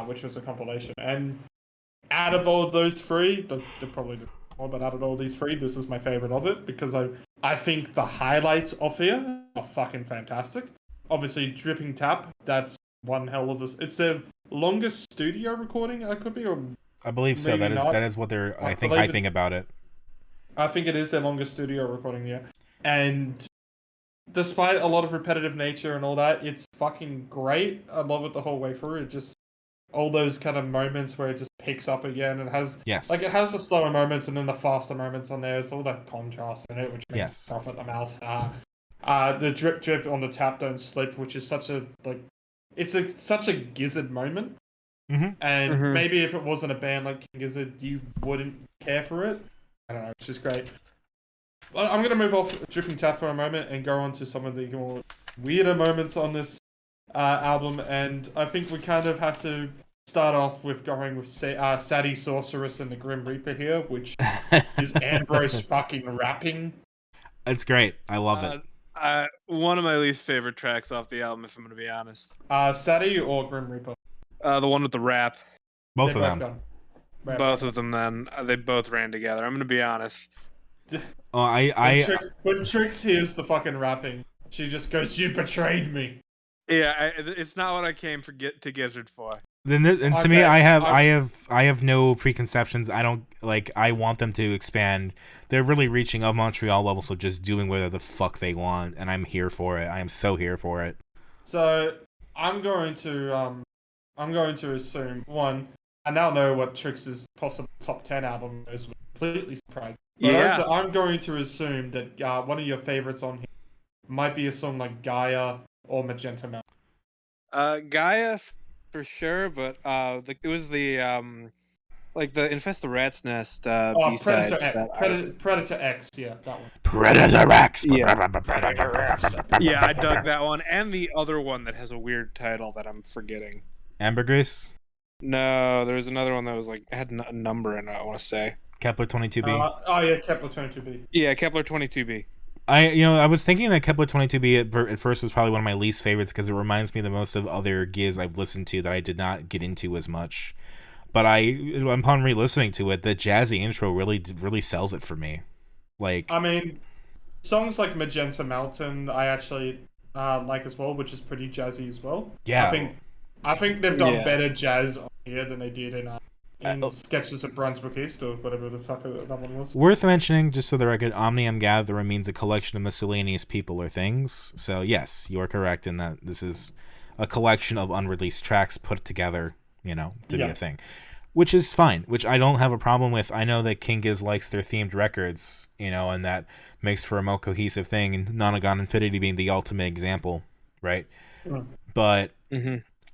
which was a compilation. And out of all those three, they're probably just more, but out of all these three, this is my favorite of it because I think the highlights off here are fucking fantastic. Obviously, Dripping Tap, that's one hell of a... It's their longest studio recording, I could be, or I believe so. That is what they're, I think, hyping about it. I think it is their longest studio recording, yeah. And despite a lot of repetitive nature and all that, it's fucking great. I love it the whole way through. It just... all those kind of moments where it just picks up again and has... Yes. Like, it has the slower moments and then the faster moments on there. It's all that contrast in it, which makes it tough at the mouth. The drip drip on the tap don't slip, which is such a, like... It's such a Gizzard moment. Mm-hmm. And maybe if it wasn't a band like King Gizzard, you wouldn't care for it. I don't know, it's just great. Well, I'm going to move off Dripping Tap for a moment and go on to some of the more weirder moments on this album. And I think we kind of have to start off with going with Sadie Sorceress and the Grim Reaper here, which is Ambrose fucking rapping. It's great. I love it. One of my least favorite tracks off the album, if I'm going to be honest. Sadie or Grim Reaper? The one with the rap. Both of them. Both of them, then. They both ran together. I'm going to be honest. When Trix hears the fucking rapping, she just goes, "You betrayed me." Yeah, it's not what I came to Gizzard for. To me, I have no preconceptions. I don't like. I want them to expand. They're really reaching of Montreal level, so just doing whatever the fuck they want, and I'm here for it. I am so here for it. So I'm going to assume one. I now know what Trix's possible top 10 album is. Completely surprised. But yeah. Also, I'm going to assume that one of your favorites on here might be a song like Gaia or Magenta Mountain. Gaia for sure, but it was the the Infest the Rat's Nest B-sides. Predator X, yeah, that one. Predator X. Yeah, I dug that one, and the other one that has a weird title that I'm forgetting. Ambergris? No, there was another one that was had a number in it, I want to say. Kepler 22b. Oh yeah, Kepler 22b. Yeah, Kepler 22b. I was thinking that Kepler 22b at first was probably one of my least favorites because it reminds me the most of other Giz I've listened to that I did not get into as much. But upon re-listening to it, the jazzy intro really sells it for me. Like, I mean, songs like Magenta Mountain I actually like as well, which is pretty jazzy as well. yeah, I think they've done Yeah. better jazz on here than they did in Sketches of Brunswick East or whatever the fuck that one was. worth mentioning, just so the record, Omnium Gatherum means a collection of miscellaneous people or things. So yes, you are correct in that this is a collection of unreleased tracks put together, to be a thing. Which is fine, which I don't have a problem with. I know that King Giz likes their themed records, and that makes for a more cohesive thing, and Nonagon Infinity being the ultimate example, right? Mm. But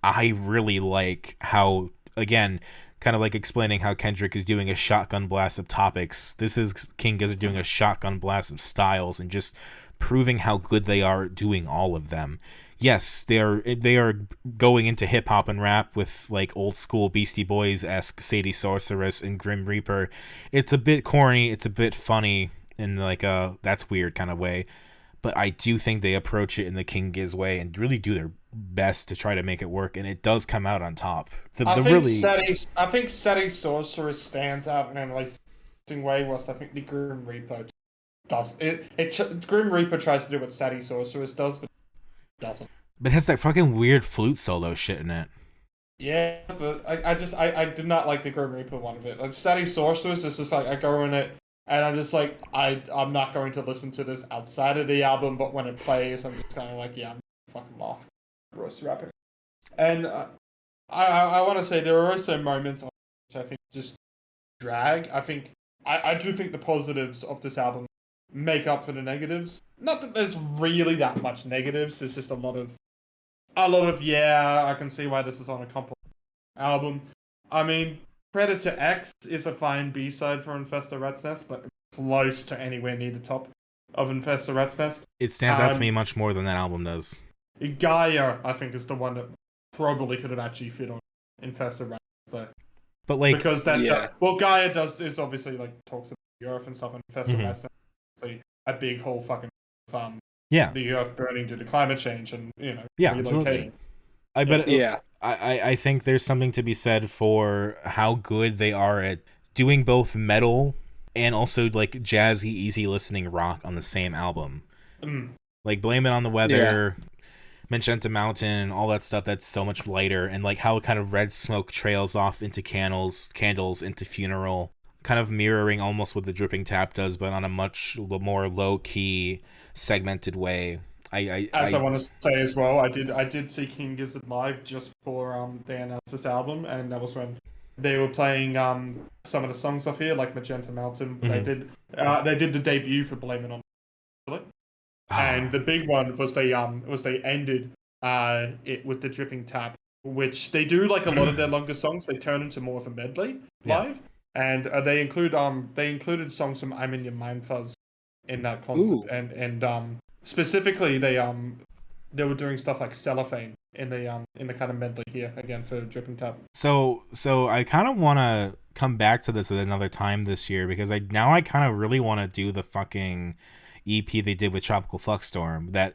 I really like how, again, kind of like explaining how Kendrick is doing a shotgun blast of topics. This is King Gizzard doing a shotgun blast of styles and just proving how good they are at doing all of them. Yes, they are going into hip hop and rap with like old school Beastie Boys-esque Sadie Sorceress and Grim Reaper. It's a bit corny, it's a bit funny in like a that's weird kind of way. But I do think they approach it in the King Giz way and really do their best to try to make it work, and it does come out on top. I think Sadie Sorceress stands out in an interesting way, whilst I think the Grim Reaper does. Grim Reaper tries to do what Sadie Sorceress does, but it doesn't. But it has that fucking weird flute solo shit in it. Yeah, but I did not like the Grim Reaper one of it. Like Sadie Sorceress is just like I go in it and I'm just like I'm not going to listen to this outside of the album, but when it plays, I'm just kind of like I'm fucking laughing, gross rapping. And I want to say there are also moments which I think just drag. I do think the positives of this album make up for the negatives. Not that there's really that much negatives. There's just a lot of I can see why this is on a compilation album. I mean, Predator X is a fine B-side for Infestor Rat's Nest, but close to anywhere near the top of Infestor Rat's Nest. It stands out to me much more than that album does. Gaia, I think, is the one that probably could have actually fit on Infestor Rat's Nest. But like, because Gaia is obviously like talks about the Earth and stuff, and Infestor Rat's Nest is like a big whole fucking the Earth burning due to climate change and relocating. Absolutely. I think there's something to be said for how good they are at doing both metal and also like jazzy, easy listening rock on the same album. Like Blame It on the Weather, Magenta Mountain, all that stuff that's so much lighter, and like how kind of Red Smoke trails off into candles into Funeral, kind of mirroring almost what the Dripping Tap does, but on a much more low key, segmented way. I want to say as well, I did see King Gizzard live just before they announced this album, and that was when they were playing some of the songs off here, like Magenta Mountain. Mm-hmm. They did the debut for Blame It on, and the big one was they ended it with the Dripping Tap, which they do like a lot of their longer songs. They turn into more of a medley live, and they included songs from I'm in Your Mind Fuzz in that concert, and specifically they were doing stuff like Cellophane in the kind of medley here again for Dripping Tap. So I kind of want to come back to this at another time this year because I kind of really want to do the fucking EP they did with Tropical Fluxstorm that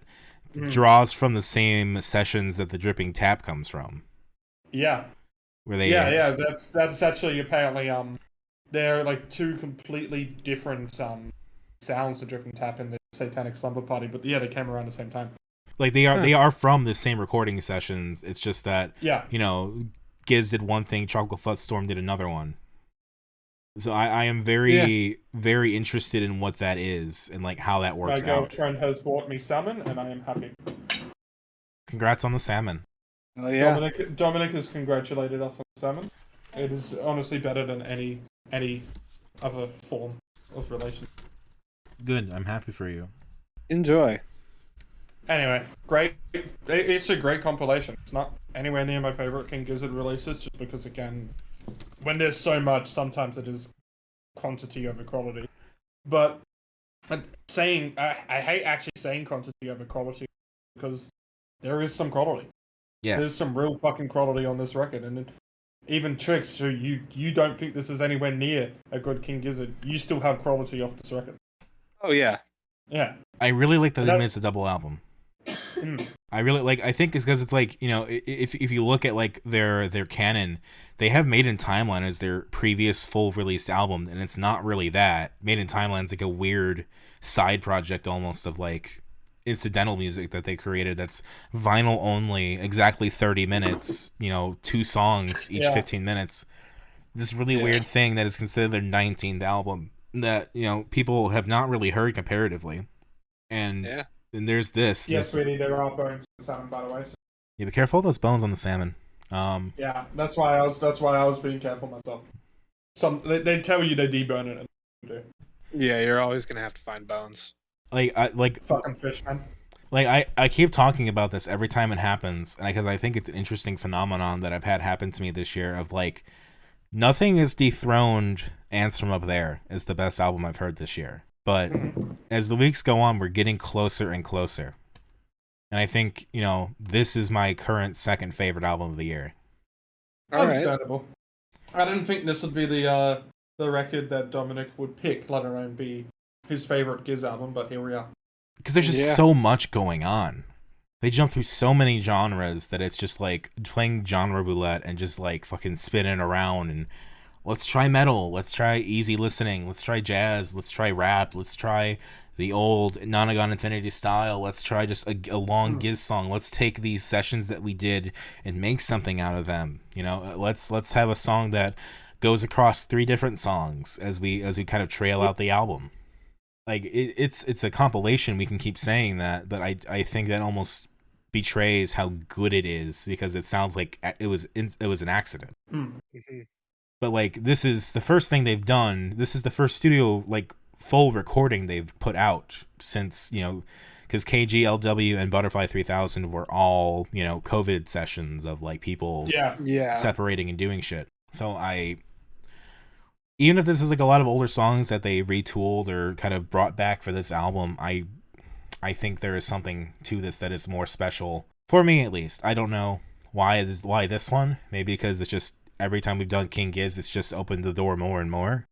draws from the same sessions that the Dripping Tap comes from. Yeah. Where they that's actually apparently they're like two completely different sounds of Dripping Tap and the Satanic Slumber Party, but they came around the same time. Like they are from the same recording sessions. It's just that Giz did one thing, Tropical Fluxstorm did another one. So I am very very interested in what that is and like how that works out. My girlfriend has bought me salmon, and I am happy. Congrats on the salmon. Oh yeah. Dominic has congratulated us on the salmon. It is honestly better than any other form of relation. Good. I'm happy for you. Enjoy. Anyway, great. It's a great compilation. It's not anywhere near my favorite King Gizzard releases, just because again, when there's so much, sometimes it is quantity over quality. But I hate actually saying quantity over quality because there is some quality. Yes. There's some real fucking quality on this record, and even Tricks, who you don't think this is anywhere near a good King Gizzard, you still have quality off this record. Oh yeah. Yeah. I really like that they made a double album. Mm. I really like. I think it's because it's like, you know, if you look at like their canon, they have Made in Timeline as their previous full released album, and it's not really that. Made in Timeline's like a weird side project almost of like incidental music that they created that's vinyl only, exactly 30 minutes. You know, 2 songs each 15 minutes. This really weird thing that is considered their 19th album that, you know, people have not really heard comparatively, and. Yeah. And there's this. Yes, sweetie, there are bones in the salmon, by the way. Yeah, be careful of those bones on the salmon. Yeah, that's why I was being careful myself. They tell you they debone it. And Yeah, you're always gonna have to find bones. Like fucking fish, man. Like I keep talking about this every time it happens, and because I think it's an interesting phenomenon that I've had happen to me this year. Of like, nothing is dethroned. Ants from Up There is the best album I've heard this year. But as the weeks go on, we're getting closer and closer. And I think, you know, this is my current second favorite album of the year. Understandable. I didn't think this would be the record that Dominic would pick, let alone be his favorite Giz album, but here we are. Because there's just so much going on. They jump through so many genres that it's just like playing genre roulette and just like fucking spinning around and let's try metal, let's try easy listening, let's try jazz, let's try rap, let's try the old Nonagon Infinity style, let's try just a long Giz song, let's take these sessions that we did and make something out of them. You know, let's have a song that goes across 3 different songs as we kind of trail out the album. Like it's a compilation, we can keep saying that, but I think that almost betrays how good it is because it sounds like it was an accident. Mm-hmm. But like, this is the first thing they've done. This is the first studio like full recording they've put out since, you know, because KGLW and Butterfly 3000 were all, you know, COVID sessions of like people separating and doing shit. So even if this is like a lot of older songs that they retooled or kind of brought back for this album, I think there is something to this that is more special for me, at least. I don't know why this one. Maybe because it's just every time we've done King Giz, it's just opened the door more and more.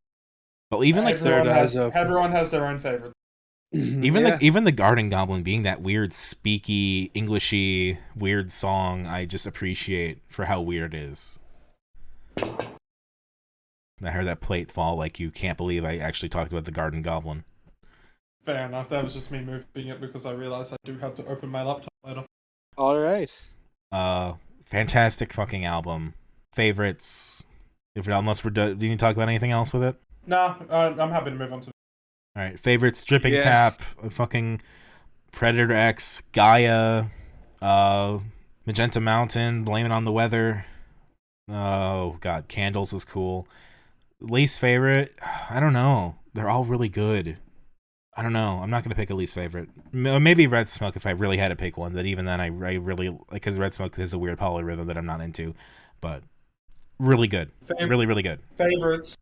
But even like everyone has their own favorite. Even the Garden Goblin being that weird speaky, Englishy, weird song, I just appreciate for how weird it is. I heard that plate fall like you can't believe I actually talked about the Garden Goblin. Fair enough. That was just me moving it because I realized I do have to open my laptop later. All right. Fantastic fucking album. Favorites. Unless we're done, do you need to talk about anything else with it? Nah, I'm happy to move on to. All right, favorites: Dripping Tap, fucking Predator X, Gaia, Magenta Mountain, Blame It on the Weather. Oh god, Candles is cool. Least favorite? I don't know. They're all really good. I don't know. I'm not gonna pick a least favorite. Maybe Red Smoke if I really had to pick one. That even then I really like because Red Smoke has a weird polyrhythm that I'm not into, but really good. Really, really good. Favorites: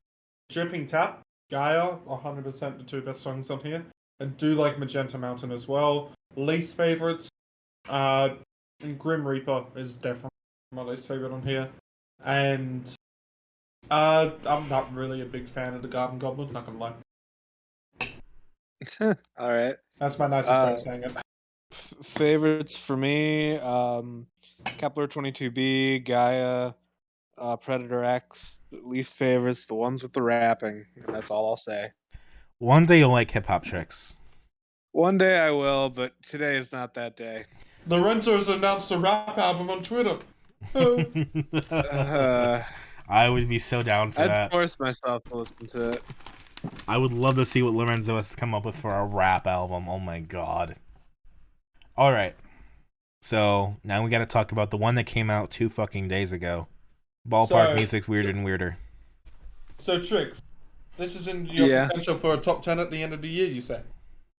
Dripping Tap, Gaia, 100% the 2 best songs on here. And do like Magenta Mountain as well. Least favorites: Grim Reaper is definitely my least favorite on here. And I'm not really a big fan of the Garden Goblin, not gonna lie. All right. That's my nicest way of saying it. Favorites for me: Kepler 22b, Gaia, Predator X. Least favorites: the ones with the rapping. And that's all I'll say. One day you'll like Hip Hop Tricks. One day I will, but today is not that day. Lorenzo's announced a rap album on Twitter. I would be so down for that. I'd force myself to listen to it. I would love to see what Lorenzo has to come up with for a rap album. Oh my god. Alright. So, now we gotta talk about the one that came out 2 fucking days ago. Ballpark music's weirder and weirder. So, Tricks, this is in your potential for a top 10 at the end of the year, you say?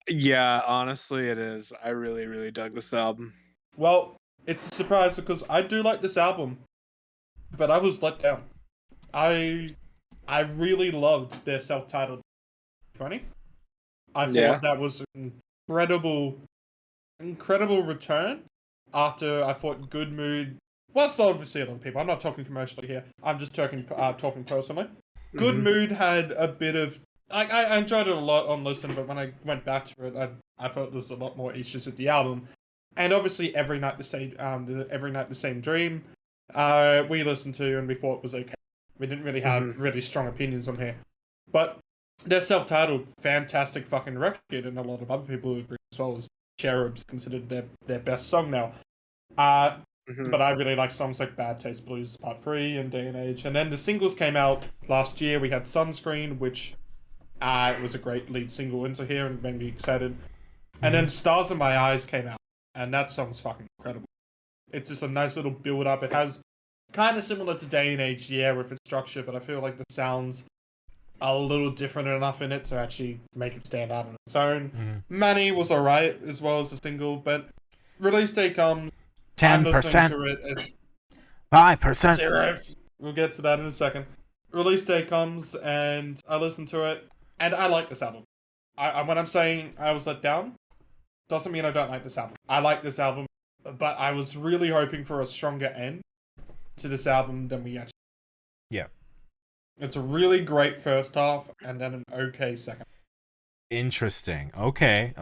Yeah, honestly it is. I really, really dug this album. Well, it's a surprise because I do like this album, but I was let down. I really loved their self-titled 20. I thought that was an incredible return after I thought Good Mood Well, that's obviously a lot of people. I'm not talking commercially here. I'm just talking personally. Good Mood had a bit of... I enjoyed it a lot on listen, but when I went back to it, I felt there's a lot more issues with the album. And obviously, Every Night the Same Dream, we listened to and we thought it was okay. We didn't really have really strong opinions on here. But their self-titled, fantastic fucking record, and a lot of other people agree as well, as Cherub's considered their best song now. But I really like songs like Bad Taste Blues Part 3 and Day and Age. And then the singles came out last year. We had Sunscreen, which was a great lead single into here and made me excited. And then Stars in My Eyes came out. And that song's fucking incredible. It's just a nice little build-up. It has kind of similar to Day and Age, with its structure, but I feel like the sounds are a little different enough in it to actually make it stand out on its own. Money was alright as well as a single, but release day comes. 10%. 5%. 0. We'll get to that in a second. Release day comes, and I listen to it, and I like this album. When I'm saying I was let down, doesn't mean I don't like this album. I like this album, but I was really hoping for a stronger end to this album than we actually. Yeah. It's a really great first half, and then an okay second. Interesting. Okay.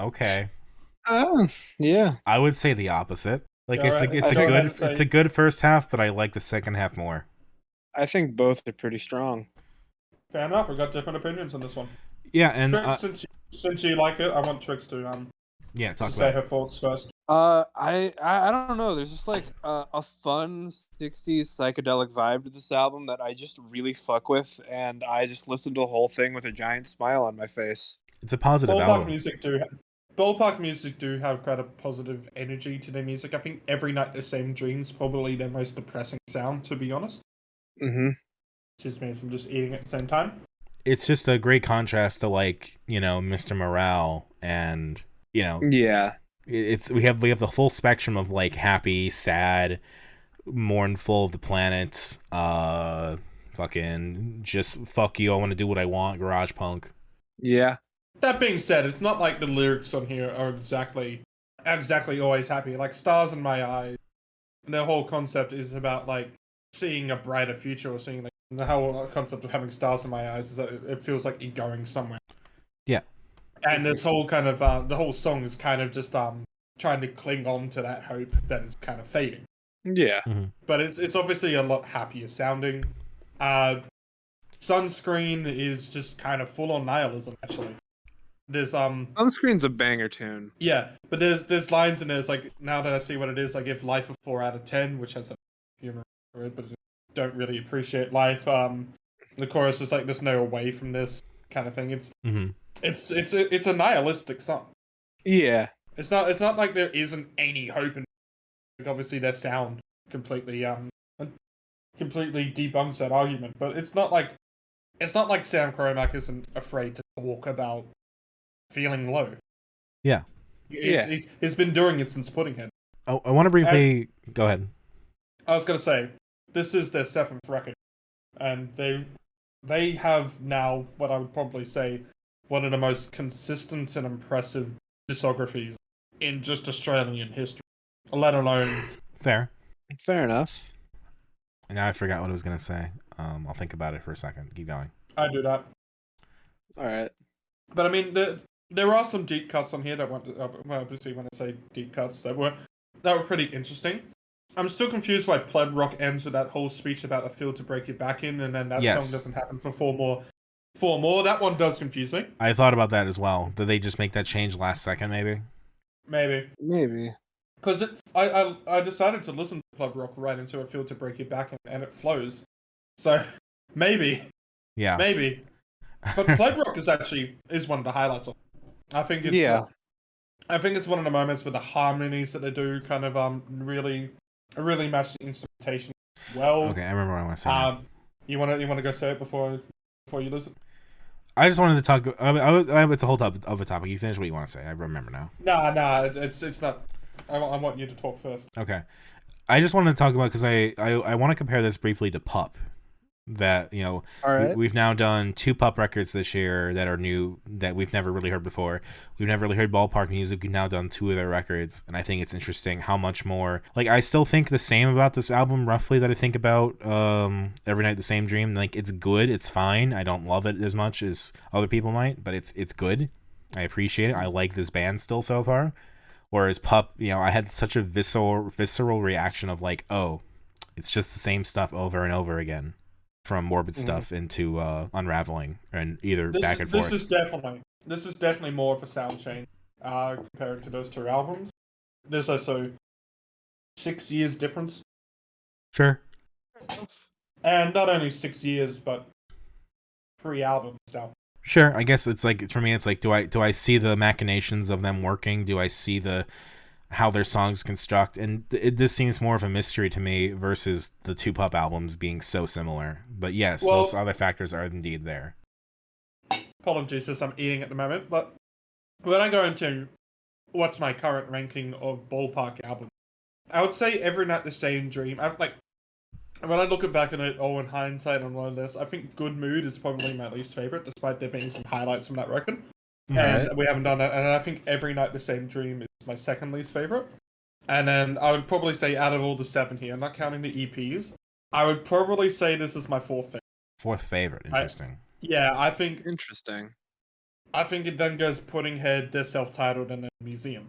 Yeah. I would say the opposite. Like it's a good first half, but I like the second half more. I think both are pretty strong. Fair enough. We've got different opinions on this one. Yeah, and Trix, since you like it, I want Trix to say her thoughts first. I don't know. There's just like a fun 60s psychedelic vibe to this album that I just really fuck with, and I just listened to the whole thing with a giant smile on my face. It's a positive album. Ballpark Music do have quite a positive energy to their music. I think Every Night the Same Dream's probably their most depressing sound, to be honest. Just means I'm just eating at the same time. It's just a great contrast to, like, Mr. Morale, and Yeah. we have the full spectrum of, like, happy, sad, mournful of the planet, fucking just fuck you, I want to do what I want, garage punk. Yeah. That being said, it's not like the lyrics on here are exactly always happy. Like Stars in My Eyes, the whole concept is about like seeing a brighter future, or seeing like the whole concept of having stars in my eyes is that it feels like you're going somewhere. Yeah. And this whole kind of the whole song is kind of just trying to cling on to that hope that is kind of fading. Yeah. But it's obviously a lot happier sounding. Sunscreen is just kind of full on nihilism actually. There's Sunscreen's a banger tune. Yeah, but there's lines in there. It's like, now that I see what it is, I give life a 4 out of 10, which has a humor for it, but I don't really appreciate life. The chorus is like, there's no away from this kind of thing. It's a nihilistic song. Yeah. It's not like there isn't any hope in. Like, obviously their sound completely debunks that argument, but it's not like Sam Cormac isn't afraid to talk about feeling low. Yeah. He's been doing it since Puddinghead. Oh, I want to briefly go ahead. I was going to say, this is their 7th record, and they have now what I would probably say one of the most consistent and impressive discographies in just Australian history, let alone... Fair enough. Now I forgot what I was going to say. I'll think about it for a second. Keep going. I do that. All right. But I mean, there are some deep cuts on here that obviously when I say deep cuts, that were pretty interesting. I'm still confused why Pleb Rock ends with that whole speech about a field to break your back in, and then that song doesn't happen for four more. That one does confuse me. I thought about that as well. Did they just make that change last second, maybe? Maybe. Because I decided to listen to Pleb Rock right into a field to break your back in, and it flows. So, maybe. Yeah. Maybe. But Pleb Rock is one of the highlights of it. I think it's one of the moments with the harmonies that they do kind of really match the instrumentation well. Okay, I remember what I want to say. You want to go say it before you listen? I just wanted to talk. It's a whole of a topic. You finish what you want to say. I remember now. Nah. It's not. I want you to talk first. Okay. I just wanted to talk about, because I want to compare this briefly to Pup, that All right. we've now done 2 Pup records this year that are new that we've never really heard before. We've never really heard Ballpark music. We've now done 2 of their records, and I think it's interesting how much more. Like, I still think the same about this album roughly that I think about Every Night the Same Dream. Like, it's good, it's fine. I don't love it as much as other people might, but it's good. I appreciate it. I like this band still so far. Whereas Pup, I had such a visceral reaction of like, oh, it's just the same stuff over and over again. From morbid stuff into unraveling and either back and forth. This is definitely more of a sound change compared to those 2 albums. There's also 6 years difference. Sure. And not only 6 years, but 3 albums now. Sure. I guess it's like, for me, it's like, do I see the machinations of them working? Do I see how their songs construct? And this seems more of a mystery to me versus the 2 Pup albums being so similar. But yes, those other factors are indeed there. Apologies as I'm eating at the moment, but when I go into what's my current ranking of Ballpark albums, I would say Every Night the Same Dream. When I look back on it all in hindsight on all of this, I think Good Mood is probably my least favorite, despite there being some highlights from that record. And we haven't done that. And I think Every Night the Same Dream is my second least favorite. And then I would probably say out of all the 7 here, not counting the EPs, I would probably say this is my 4th favorite. 4th favorite, interesting. I think... Interesting. I think it then goes Puddinghead, They're Self-Titled, and then Museum.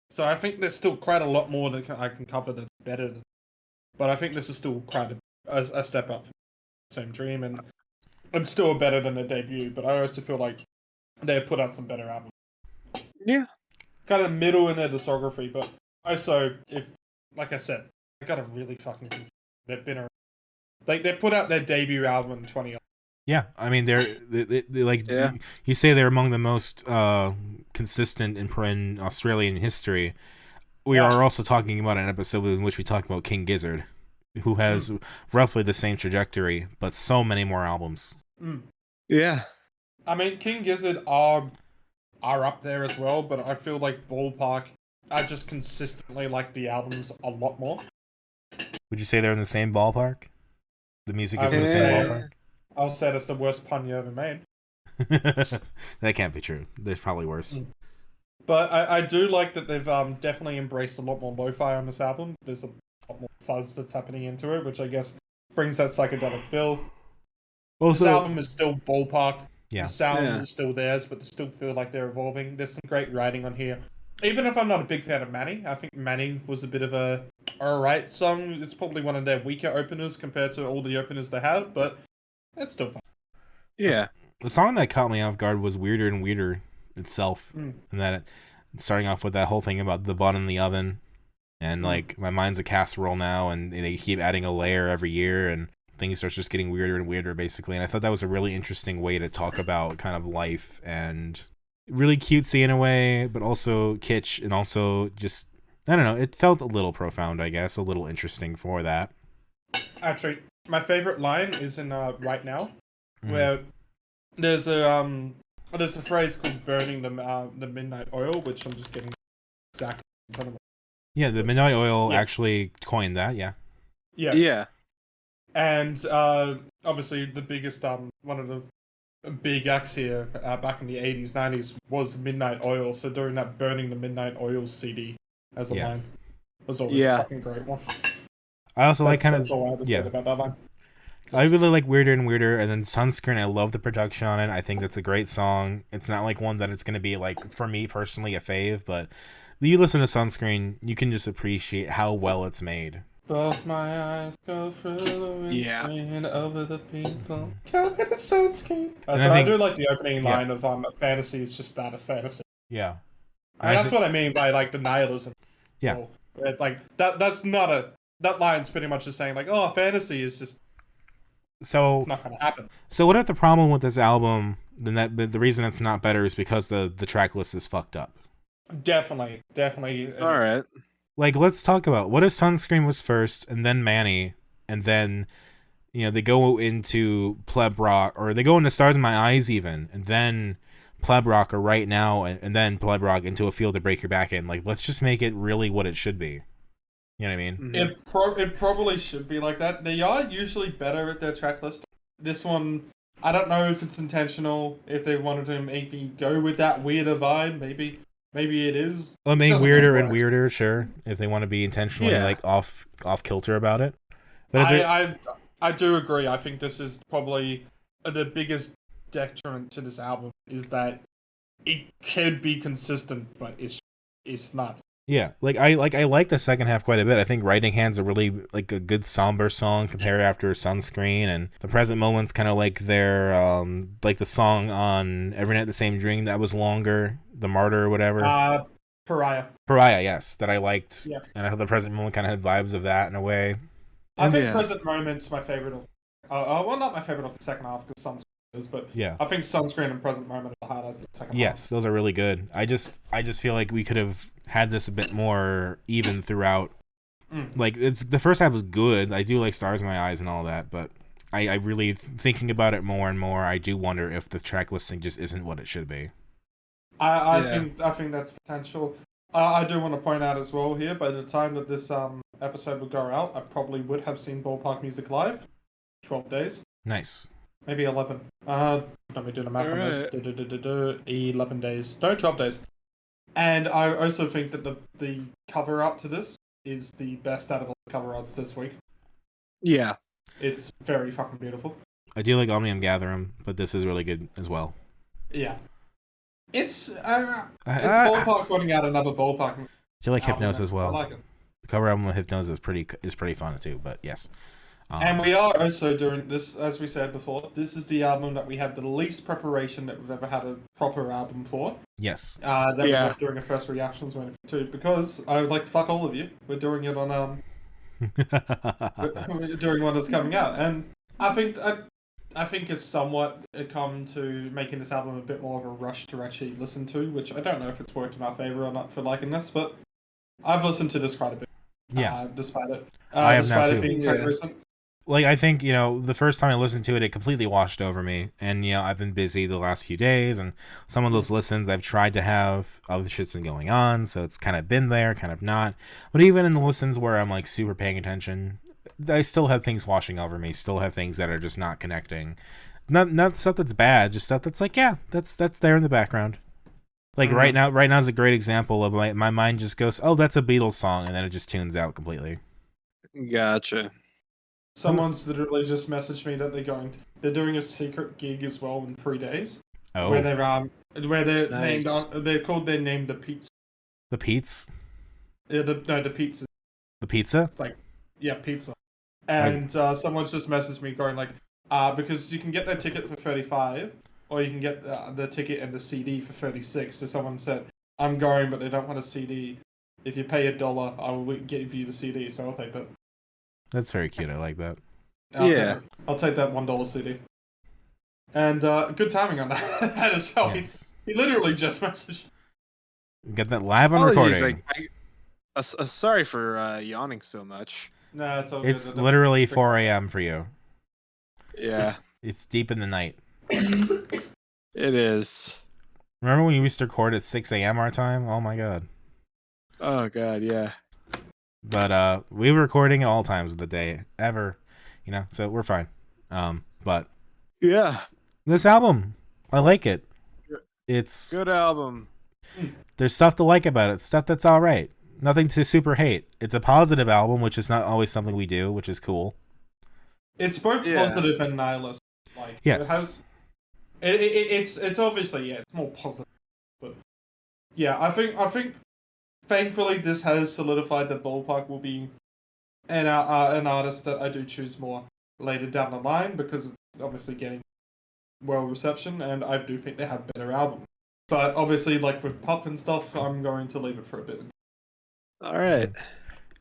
So I think there's still quite a lot more that I can cover that's better than... But I think this is still quite a step up from the Same Dream, and it's still better than their debut, but I also feel like they put out some better albums. Yeah. Kind of middle in their discography, but also, like I said, I gotta really fucking consider they've been around. Like, they put out their debut album in 2011. Yeah, I mean, they're like, you say they're among the most consistent in Australian history. We are also talking about an episode in which we talked about King Gizzard, who has roughly the same trajectory, but so many more albums. Yeah. I mean, King Gizzard are up there as well, but I feel like Ballpark, I just consistently like the albums a lot more. Would you say they're in the same ballpark? The music is in the same ballpark? I'll say that's the worst pun you ever made. That can't be true. There's probably worse. But I do like that they've definitely embraced a lot more lo-fi on this album. There's a lot more fuzz that's happening into it, which I guess brings that psychedelic feel. Also, this album is still Ballpark. Yeah. The sound is still theirs, but they still feel like they're evolving. There's some great writing on here. Even if I'm not a big fan of Manny, I think Manny was a bit of a alright song. It's probably one of their weaker openers compared to all the openers they have, but it's still fun. Yeah. The song that caught me off guard was Weirder and Weirder itself. And that starting off with that whole thing about the bun in the oven. And like, my mind's a casserole now, and they keep adding a layer every year, and things starts just getting weirder and weirder, basically. And I thought that was a really interesting way to talk about kind of life, and really cutesy in a way, but also kitsch, and also just, I don't know, it felt a little profound, I guess, a little interesting for that. Actually, my favorite line is in Right Now, where there's a phrase called burning the midnight oil, which I'm just getting exactly in front of me. Yeah, the Midnight Oil actually coined that, yeah. Yeah. And obviously the biggest, one of the big acts here back in the 80s, 90s was Midnight Oil, so during that Burning the Midnight Oil CD as a line was always a fucking great one. I also like kind of... That's all I have to say about that line. I really like Weirder and Weirder, and then Sunscreen, I love the production on it. I think that's a great song. It's not like one that it's going to be, like, for me personally, a fave, but you listen to Sunscreen, you can just appreciate how well it's made. Both my eyes go through the windscreen over the people. Can't get the sunscreen. I do like the opening line of fantasy is just not a fantasy. Yeah. And that's what I mean by, like, the nihilism. Yeah. Like, that's not a... That line's pretty much just saying, like, oh, fantasy is just... So it's not gonna happen. So what if the problem with this album, then that the reason it's not better is because the track list is fucked up? Definitely. All right. Like, let's talk about, what if Sunscreen was first, and then Manny, and then, they go into Pleb Rock, or they go into Stars in My Eyes even, and then Pleb Rock or Right Now, and then Pleb Rock into A Field to Break Your Back In. Like, let's just make it really what it should be. You know what I mean? Mhm. It probably should be like that. They are usually better at their track list. This one, I don't know if it's intentional. If they wanted to maybe go with that weirder vibe, maybe it is. Well, It maybe doesn't really weirder and work. weirder, sure, if they want to be intentionally Yeah. like off kilter about it. But if it, I do agree. I think this is probably the biggest detriment to this album is that it could be consistent, but it's not. yeah, I like the second half quite a bit. I think Writing Hand's a really like a good somber song compared after Sunscreen, and the present moment's kind of like their like the song on Every Night the Same Dream that was longer, The Martyr or whatever. Pariah. Pariah, yes, that I liked, Yeah. and I thought the present moment kind of had vibes of that in a way. I think Yeah. Present Moment's my favorite. Well, not my favorite of the second half because Sunscreen is, but Yeah. I think Sunscreen and Present Moment are hard as the second half. Yes, those are really good. I just feel like we could have had this a bit more even throughout. Like it's the first half was good. I do like Stars in My Eyes and all that, but I really thinking about it more and more. I do wonder if the track listing just isn't what it should be. I Yeah. think that's potential. I do want to point out as well here. By the time that this episode would go out, I probably would have seen Ballpark Music live. 12 days, Nice. maybe 11. Let me do the math on this. Alright. 11 days. No, 12 days. And I also think that the cover art to this is the best out of all the cover arts this week. Yeah. It's very fucking beautiful. I do like Omnium Gatherum, but this is really good as well. Yeah. It's Ballpark putting out another Ballpark. I do like album Hypnose now. as well. I like it. The cover album with Hypnose is pretty fun too. But yes. And we are also doing this, as we said before, this is the album that we have the least preparation that we've ever had a proper album for. Yes. That we Yeah. were doing a first reactions one too, because I would like fuck all of you. We're doing it on we're doing one that's coming out, and I think it's somewhat come to making this album a bit more of a rush to actually listen to, which I don't know if it's worked in our favor or not for liking this, but I've listened to this quite a bit. Yeah. Despite it, I have now despite too. it being quite Yeah. recent. Like I think the first time I listened to it, it completely washed over me, and I've been busy the last few days, and some of those listens I've tried to have other shit's been going on, so it's kind of been there, kind of not. But even in the listens where I'm like super paying attention, I still have things washing over me, still have things that are just not connecting. Not stuff that's bad, just stuff that's like, yeah, that's there in the background. Like right now is a great example of my mind just goes, oh, that's a Beatles song, and then it just tunes out completely. Gotcha. Someone's literally just messaged me that they're doing a secret gig as well in 3 days. Oh, Where they're Nice. named the Pizza. the Pete's, The Pizza. the pizza. Yeah, Pizza. And someone's just messaged me going like, because you can get their ticket for 35, or you can get the ticket and the CD for 36. So someone said, I'm going, but they don't want a CD. If you pay $1, I will give you the CD. So I'll take that. That's very cute. I like that. Yeah. I'll take that $1 CD. And good timing on that, that as well. Yes. He literally just messaged. Get that live on Apologies, recording. sorry for yawning so much. No, it's all good. It's literally 4 a.m. for you. Yeah, It's deep in the night. it is. Remember when we used to record at 6 a.m. our time? Oh my god. Oh god, yeah. But we were recording at all times of the day ever, so we're fine. But Yeah, this album, I like it. It's good album. there's stuff to like about it, stuff that's all right. Nothing to super hate. It's a positive album, which is not always something we do, which is cool. It's both Yeah. positive and nihilist. Like Yes. it has. It's obviously it's more positive, but yeah, I think thankfully this has solidified that Ballpark will be an artist that I do choose more later down the line because it's obviously getting well reception, and I do think they have better albums. But obviously, like with Pop and stuff, I'm going to leave it for a bit. All right.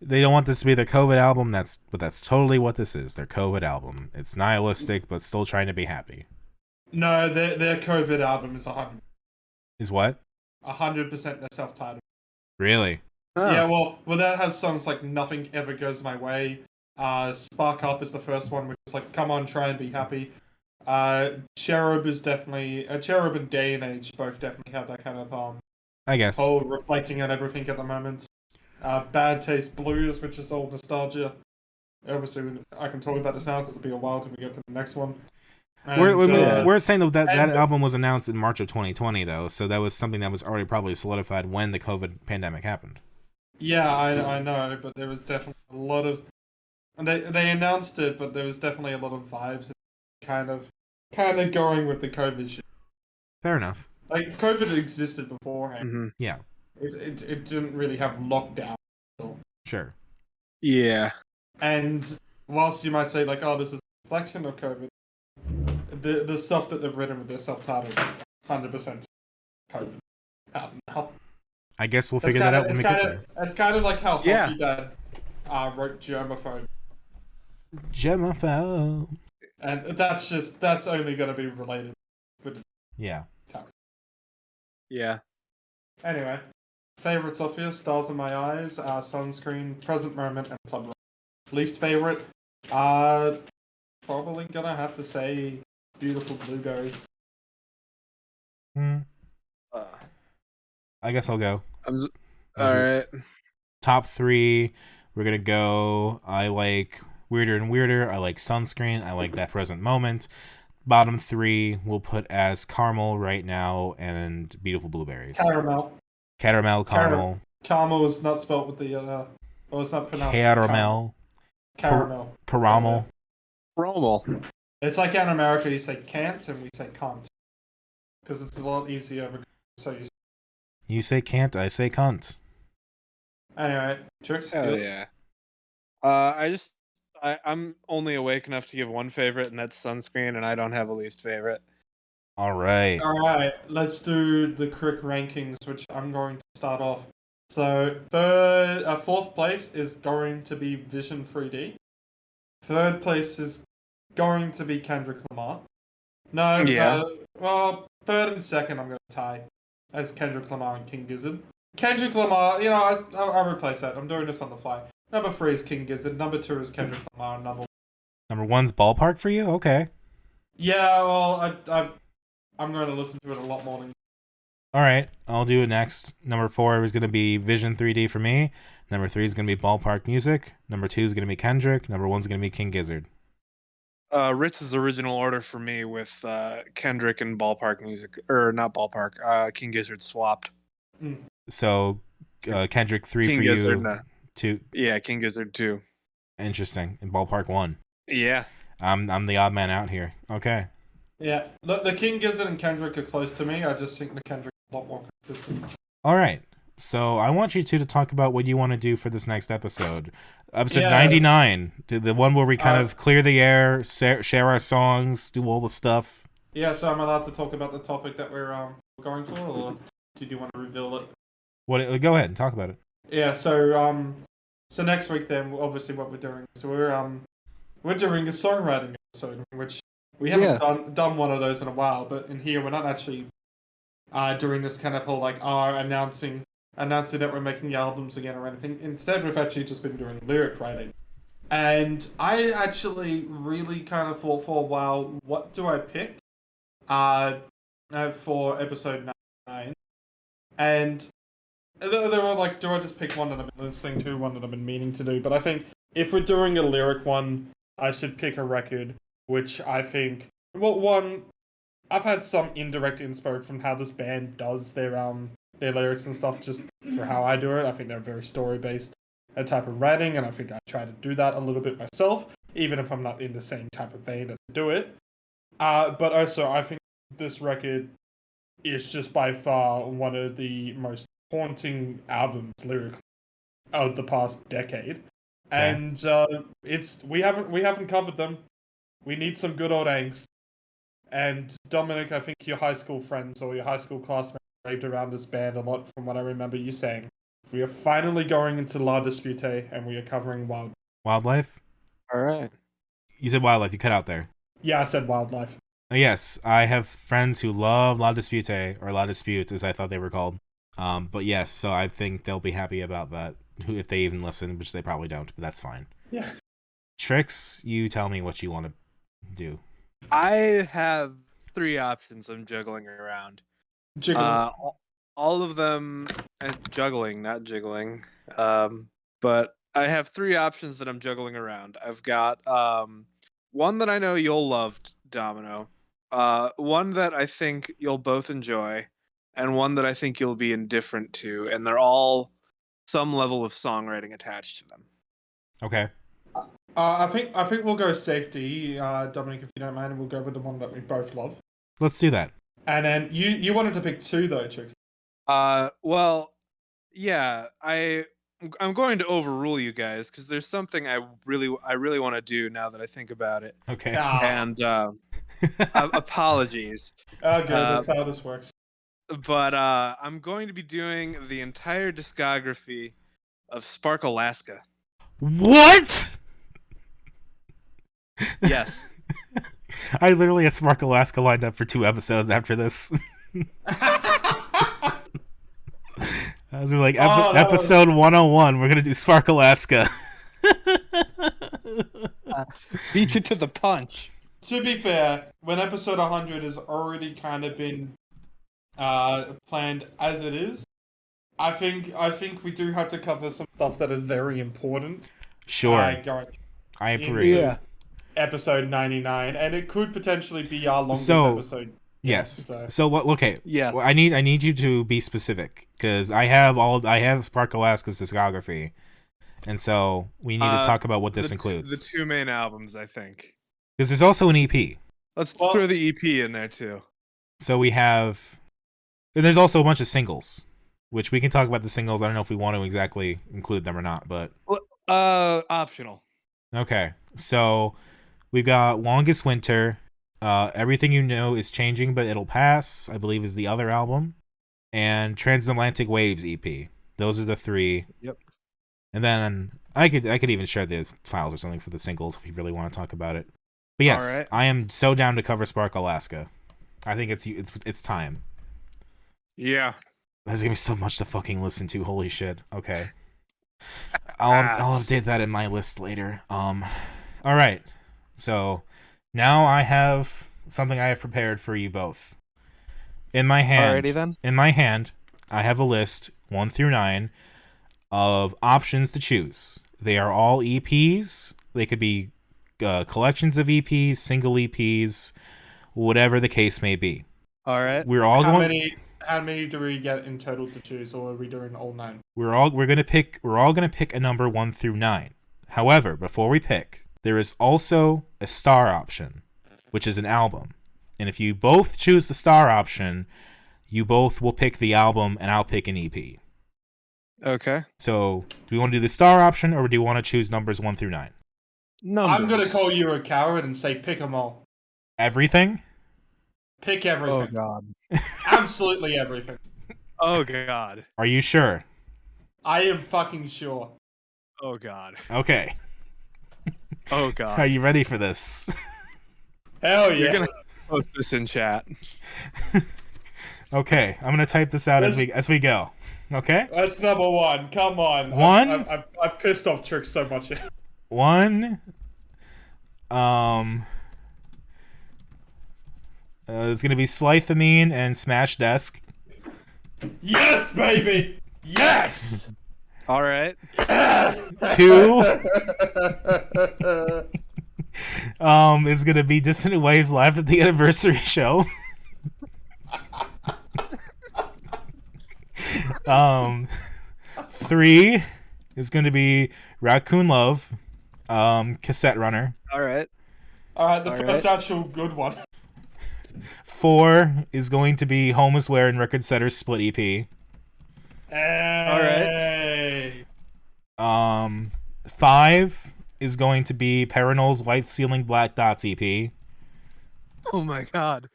They don't want this to be their COVID album. That's totally what this is. Their COVID album. It's nihilistic, but still trying to be happy. No, their COVID album is 100% Is what? their self-titled. Really? Huh. Yeah, well, that has songs like "Nothing Ever Goes My Way." "Spark Up" is the first one, which is like, "Come on, try and be happy." "Cherub" is definitely "Cherub" and "Day and Age" both definitely have that kind of I guess. whole reflecting on everything at the moment. Bad Taste Blues, which is old nostalgia. Obviously, I can talk about this now because it'll be a while till we get to the next one. And, we're saying that album was announced in March of 2020, though, so that was something that was already probably solidified when the COVID pandemic happened. Yeah, I know, but there was definitely a lot of... And they announced it, but there was definitely a lot of vibes kind of going with the COVID shit. Fair enough. Like, COVID existed beforehand. Mm-hmm. Yeah. It didn't really have lockdown. Sure. Yeah. And whilst you might say, like, oh, this is a reflection of COVID, the stuff that they've written with their self-titled 100% COVID out now. I guess we'll figure that out when we get there. It's kind of like how Hockey Dad wrote Germaphobe. Germaphobe. And that's only going to be related with text. Yeah. Anyway, favorites off here: Stars in My Eyes, Sunscreen, Present Moment, and Plum. Least favorite, probably gonna have to say Beautiful Blueberries. I guess I'll go. Alright. Top 3, we're gonna go. I like Weirder and Weirder. I like Sunscreen. I like That Present Moment. Bottom 3 we'll put as Caramel right now and Beautiful Blueberries. Caramel. Caramel. Caramel is not spelled with the well, it's not pronounced. Caramel. Caramel. Caramel. Caramel. It's like in America, you say can't and we say can't. Because it's a lot easier. So You say can't, I say cunt. Anyway, Tricks? Hell yeah. I'm only awake enough to give one favorite, and that's Sunscreen, and I don't have a least favorite. Alright, let's do the quick rankings, which I'm going to start off. So, fourth place is going to be Vision 3D. Third place is going to be Kendrick Lamar. Third and second I'm going to tie as Kendrick Lamar and King Gizzard. Kendrick Lamar, I'll replace that. I'm doing this on the fly. Number 3 is King Gizzard. Number 2 is Kendrick Lamar. Number 1's Ballpark for you? Okay. Yeah, well, I'm going to listen to it a lot more than... Alright, I'll do it next. Number 4 is going to be Vision 3D for me. Number 3 is going to be Ballpark Music. Number 2 is going to be Kendrick. Number 1 is going to be King Gizzard. Ritz's original order for me with Kendrick and Ballpark Music, or not Ballpark, King Gizzard swapped. So, Kendrick 3 King for Gizzard, you. 2. Yeah, King Gizzard 2. Interesting. And Ballpark 1. Yeah. I'm the odd man out here. Okay. Yeah, the King Gizzard and Kendrick are close to me. I just think the Kendrick is a lot more consistent. Alright. So, I want you two to talk about what you want to do for this next episode. Episode 99. The one where we kind of clear the air, share our songs, do all the stuff. Yeah, so I'm allowed to talk about the topic that we're going for, or did you want to reveal it? Go ahead and talk about it. Yeah, so next week then, obviously what we're doing, so we're doing a songwriting episode, which we haven't done one of those in a while, but in here we're not actually doing this kind of whole announcing that we're making albums again or anything. Instead, we've actually just been doing lyric writing. And I actually really kind of thought for a while, what do I pick for episode 9? And they were like, do I just pick one that I've been listening to, one that I've been meaning to do? But I think if we're doing a lyric one, I should pick a record, which I think... Well, one, I've had some indirect inspo from how this band does their lyrics and stuff, just for how I do it. I think they're very story-based type of writing, and I think I try to do that a little bit myself, even if I'm not in the same type of vein to do it. But also, I think this record is just by far one of the most haunting albums lyrically of the past decade. Okay. And we haven't covered them. We need some good old angst. And Dominic, I think your high school friends or your high school classmates raved around this band a lot from what I remember you saying. We are finally going into La Dispute and we are covering Wildlife? Alright. You said Wildlife, you cut out there. Yeah, I said Wildlife. Yes, I have friends who love La Dispute, or La Dispute as I thought they were called. But yes, so I think they'll be happy about that, if they even listen, which they probably don't, but that's fine. Yeah. Tricks, you tell me what you want to do. I have 3 options I'm juggling around. Jiggling. All of them... juggling, not jiggling. But I have 3 options that I'm juggling around. I've got one that I know you'll love, Domino. One that I think you'll both enjoy, and one that I think you'll be indifferent to, and they're all some level of songwriting attached to them. Okay. I think we'll go safety, Dominic, if you don't mind, and we'll go with the one that we both love. Let's do that. And then you wanted to pick 2 though, Trix. Well, yeah, I'm going to overrule you guys because there's something I really want to do now that I think about it. Okay. And apologies. Okay, that's how this works. But I'm going to be doing the entire discography of Spark Alaska. What? Yes. I literally had Spark Alaska lined up for 2 episodes after this. I was like, episode 101, we're going to do Spark Alaska. Beat you to the punch. To be fair, when episode 100 has already kind of been planned as it is, I think we do have to cover some stuff that is very important. Sure. I agree. Yeah. Episode 99, and it could potentially be our longest episode. Yes. So okay. Yeah. Well, I need you to be specific because I have Spark Alaska's discography, and so we need to talk about what this includes. The 2 main albums, I think. Because there's also an EP. Let's throw the EP in there too. So we have, and there's also a bunch of singles, which we can talk about the singles. I don't know if we want to exactly include them or not, but optional. Okay. So we've got Longest Winter. Everything You Know Is Changing, But It'll Pass, I believe, is the other album. And Transatlantic Waves EP. Those are the 3. Yep. And then I could even share the files or something for the singles if you really want to talk about it. But yes, right. I am so down to cover Spark Alaska. I think it's time. Yeah. There's gonna be so much to fucking listen to. Holy shit. Okay. I'll update that in my list later. All right. So now I have something I have prepared for you both. In my hand. Alrighty then. In my hand, I have a list 1 through 9 of options to choose. They are all EPs. They could be collections of EPs, single EPs, whatever the case may be. All right. We're all How many do we get in total to choose, or are we doing all 9? We're all gonna pick a number 1 through 9. However, before we pick, there is also a star option, which is an album. And if you both choose the star option, you both will pick the album, and I'll pick an EP. Okay. So, do we want to do the star option, or do you want to choose numbers 1 through 9? Numbers. I'm gonna call you a coward and say pick them all. Everything? Pick everything. Oh God. Absolutely everything. Oh God. Are you sure? I am fucking sure. Oh God. Okay. Oh God. Are you ready for this? Hell yeah. You're gonna post this in chat. Okay, I'm gonna type this out as we go. Okay. That's number 1. Come on. 1. I've pissed off Trix so much. 1. It's gonna be Slythamine and Smash Desk. Yes, baby. Yes. All right. 2. Is gonna be Dissonant Waves live at the anniversary show. 3 is gonna be Raccoon Love, Cassette Runner. All right. The first actual good one. 4 is going to be Homelessware and Record Setter's Split EP. Hey. All right. 5 is going to be Paranol's Light Ceiling Black Dots EP. Oh my God.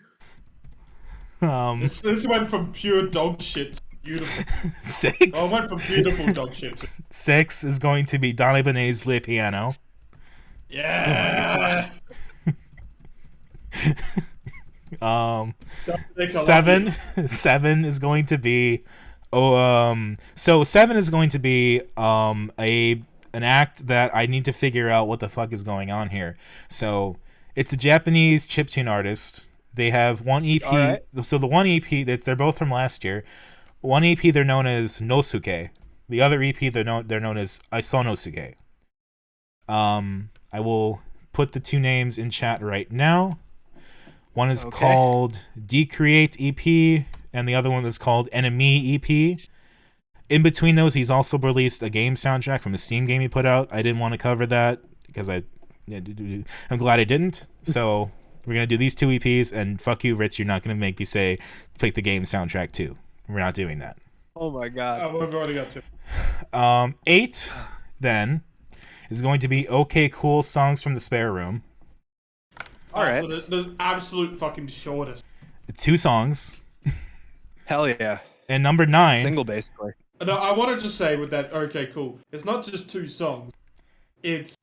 This went from pure dog shit to beautiful. 6. Oh, it went from beautiful dog shit. 6 is going to be Donny Benet's Le Piano. Yeah. 7 is going to be so 7 is going to be an act that I need to figure out what the fuck is going on here. So it's a Japanese chiptune artist. They have one EP. Right. So the one EP, they're both from last year. One EP they're known as Nosuke, The other EP, they're known as Isonosuke. I will put the two names in chat right now. One is called Decreate EP, and the other one is called Enemy EP. In between those, he's also released a game soundtrack from a Steam game he put out. I didn't want to cover that because I'm glad I didn't. So we're going to do these two EPs, and fuck you, Rich, you're not going to make me say pick the game soundtrack too. We're not doing that. Oh my god. We've already got two. 8, then, is going to be Okay Cool Songs from the Spare Room. All right. So the absolute fucking shortest. 2 songs. Hell yeah. And number 9. Single, basically. No, I want to just say with that, okay, cool. It's not just 2 songs. It's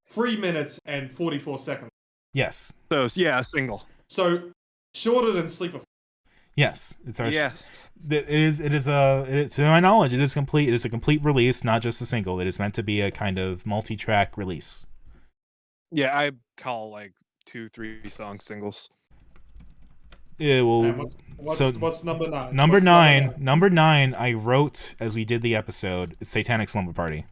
3 minutes and 44 seconds. Yes. So, yeah, a single. So, shorter than Sleeper. Yes. It's our... Yeah. To my knowledge, it is complete. It is a complete release, not just a single. It is meant to be a kind of multi-track release. Yeah, I call like 2-3 song singles. It will. What's number 9? Number 9. I wrote as we did the episode. It's Satanic Slumber Party.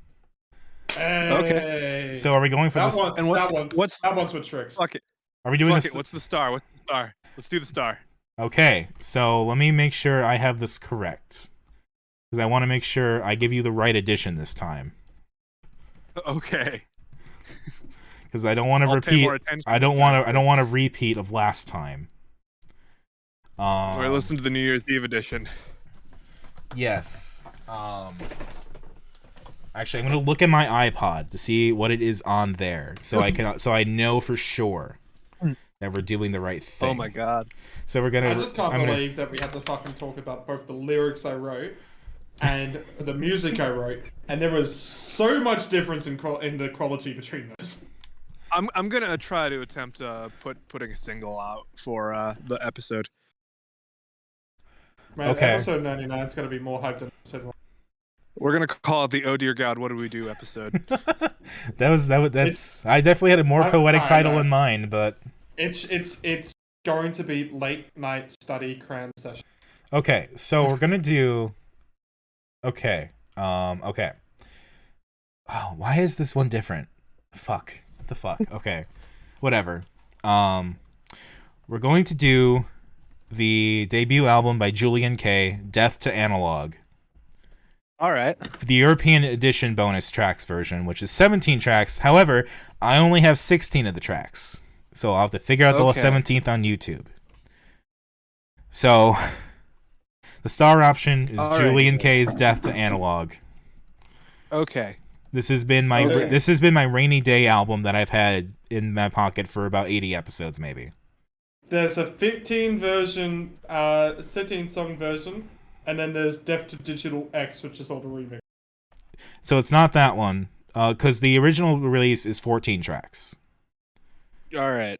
Hey. Okay. So are we going for that this? That one's with tricks. Fuck it. Are we doing Fuck this? it. What's the star? Let's do the star. Okay, so let me make sure I have this correct, because I want to make sure I give you the right edition this time. Okay. Because I don't want to repeat. I don't want to repeat of last time. Or listen to the New Year's Eve edition. Yes. Actually, I'm gonna look at my iPod to see what it is on there, so I know for sure that we're doing the right thing. Oh my god. So we're gonna. I just can't believe that we have to fucking talk about both the lyrics I wrote and the music I wrote, and there was so much difference in the quality between those. I'm gonna try to attempt putting a single out for the episode. Man, okay. Episode 99 is gonna be more hyped than episode 1. We're gonna call it the "Oh Dear God, What Do We Do" episode. That's. I definitely had a more poetic title in mind, but. It's going to be late night study cram session. Okay, so we're gonna do. Okay. Okay. Oh, why is this one different? Fuck. What the fuck? Okay. Whatever. We're going to do the debut album by Julian K, Death to Analog. All right. The European edition bonus tracks version, which is 17 tracks. However, I only have 16 of the tracks. So I'll have to figure out the 17th on YouTube. So, the star option is Julian K's Death to Analog. Okay. This has been my rainy day album that I've had in my pocket for about 80 episodes, maybe. There's a 15 song version, and then there's Death to Digital X, which is all the remix. So it's not that one, because the original release is 14 tracks. All right.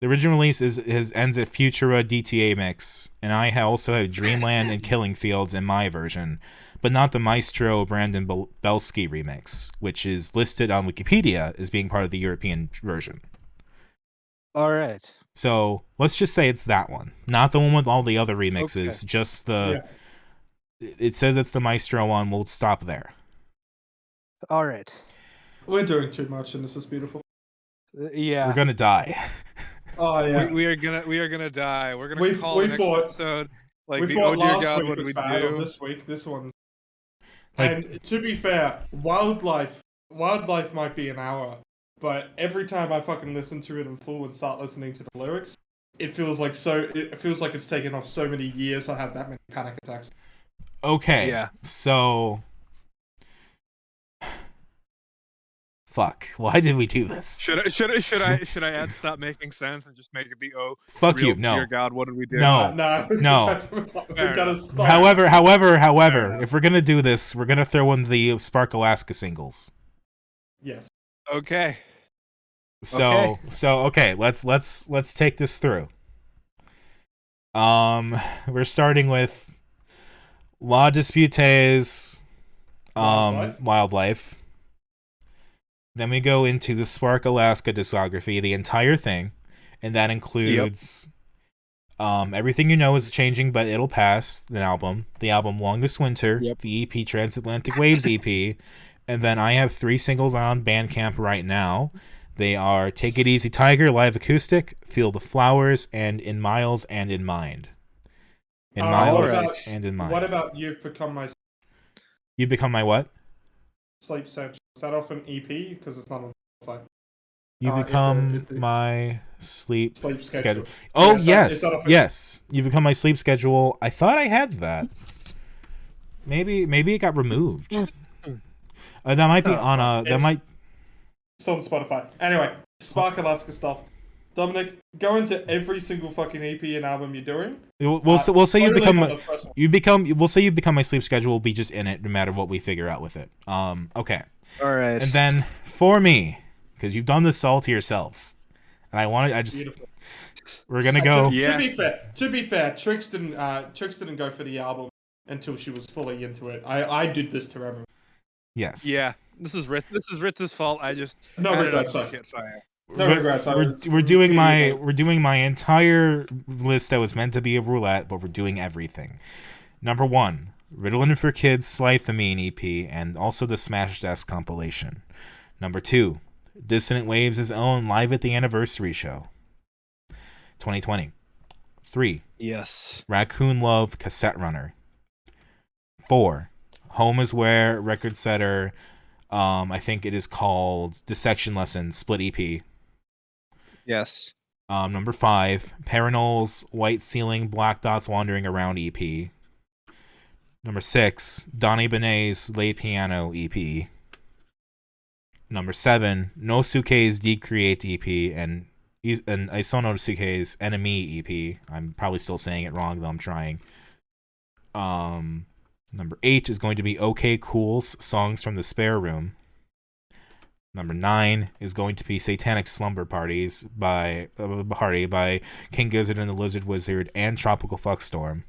The original release ends at Futura DTA mix, and I also have Dreamland and Killing Fields in my version, but not the Maestro Brandon Belsky remix, which is listed on Wikipedia as being part of the European version. All right. So let's just say it's that one, not the one with all the other remixes. Just the. Yeah. It says it's the Maestro one. We'll stop there. All right. We're doing too much, and this is beautiful. Yeah. We're gonna die. Oh yeah. We are gonna die. We're gonna call the next episode like the "Oh Dear God, What Do We Do?" This one. And to be fair, wildlife might be an hour, but every time I fucking listen to it in full and start listening to the lyrics, it feels like it's taken off so many years. I have that many panic attacks. Okay. Yeah. So. Fuck! Why did we do this? Should I add "Stop Making Sense" and just make it the "Oh"? Fuck you! No. Dear God, what did we do? No. No. We gotta stop. However, if we're gonna do this, we're gonna throw in the Spark Alaska singles. Yes. Okay. So okay. Let's take this through. We're starting with La Disputes, Wildlife. Then we go into the Spark Alaska discography, the entire thing, and that includes Everything You Know is changing, but it'll pass. The album Longest Winter, Yep. the EP Transatlantic Waves EP, and then I have 3 singles on Bandcamp right now. They are Take It Easy Tiger live acoustic, Feel the Flowers, and In Miles and In Mind. In Miles and In Mind. What about You've Become My You've Become My what? Sleep Central? Is that off an EP? Because it's not on Spotify. You Become My Sleep Schedule. Oh, Yeah, yes. You Become My Sleep Schedule. I thought I had that. Maybe it got removed. That might be on a... That might... It's on Spotify. Anyway, Spark Alaska stuff. Dominic, go into every single fucking EP and album you're doing. We'll say you become my sleep schedule will be just in it no matter what we figure out with it. Okay. All right. And then for me, because you've done this all to yourselves, and Beautiful. We're gonna go. To be fair, Trix didn't go for the album until she was fully into it. I did this to everyone. Yes. Yeah. This is Ritz's fault. I just no regrets. We're doing my entire list that was meant to be a roulette, but we're doing everything. Number 1, Ritalin for Kids Slythamine EP, and also the Smash Desk compilation. Number 2, Dissonant Waves' own Live at the Anniversary show, 2020. 3, yes, Raccoon Love Cassette Runner. 4, Home Is Where Record Setter. I think it is called Dissection Lesson Split EP. Yes. Number 5, Paranol's White Ceiling Black Dots Wandering Around EP. Number 6, Donnie Benet's Lay Piano EP. Number 7, Nosuke's Decreate EP and Isonosuke's Enemy EP. I'm probably still saying it wrong, though I'm trying. Number 8 is going to be OK Cool's Songs from the Spare Room. Number 9 is going to be Satanic Slumber Parties by King Gizzard and the Lizard Wizard and Tropical Fuckstorm.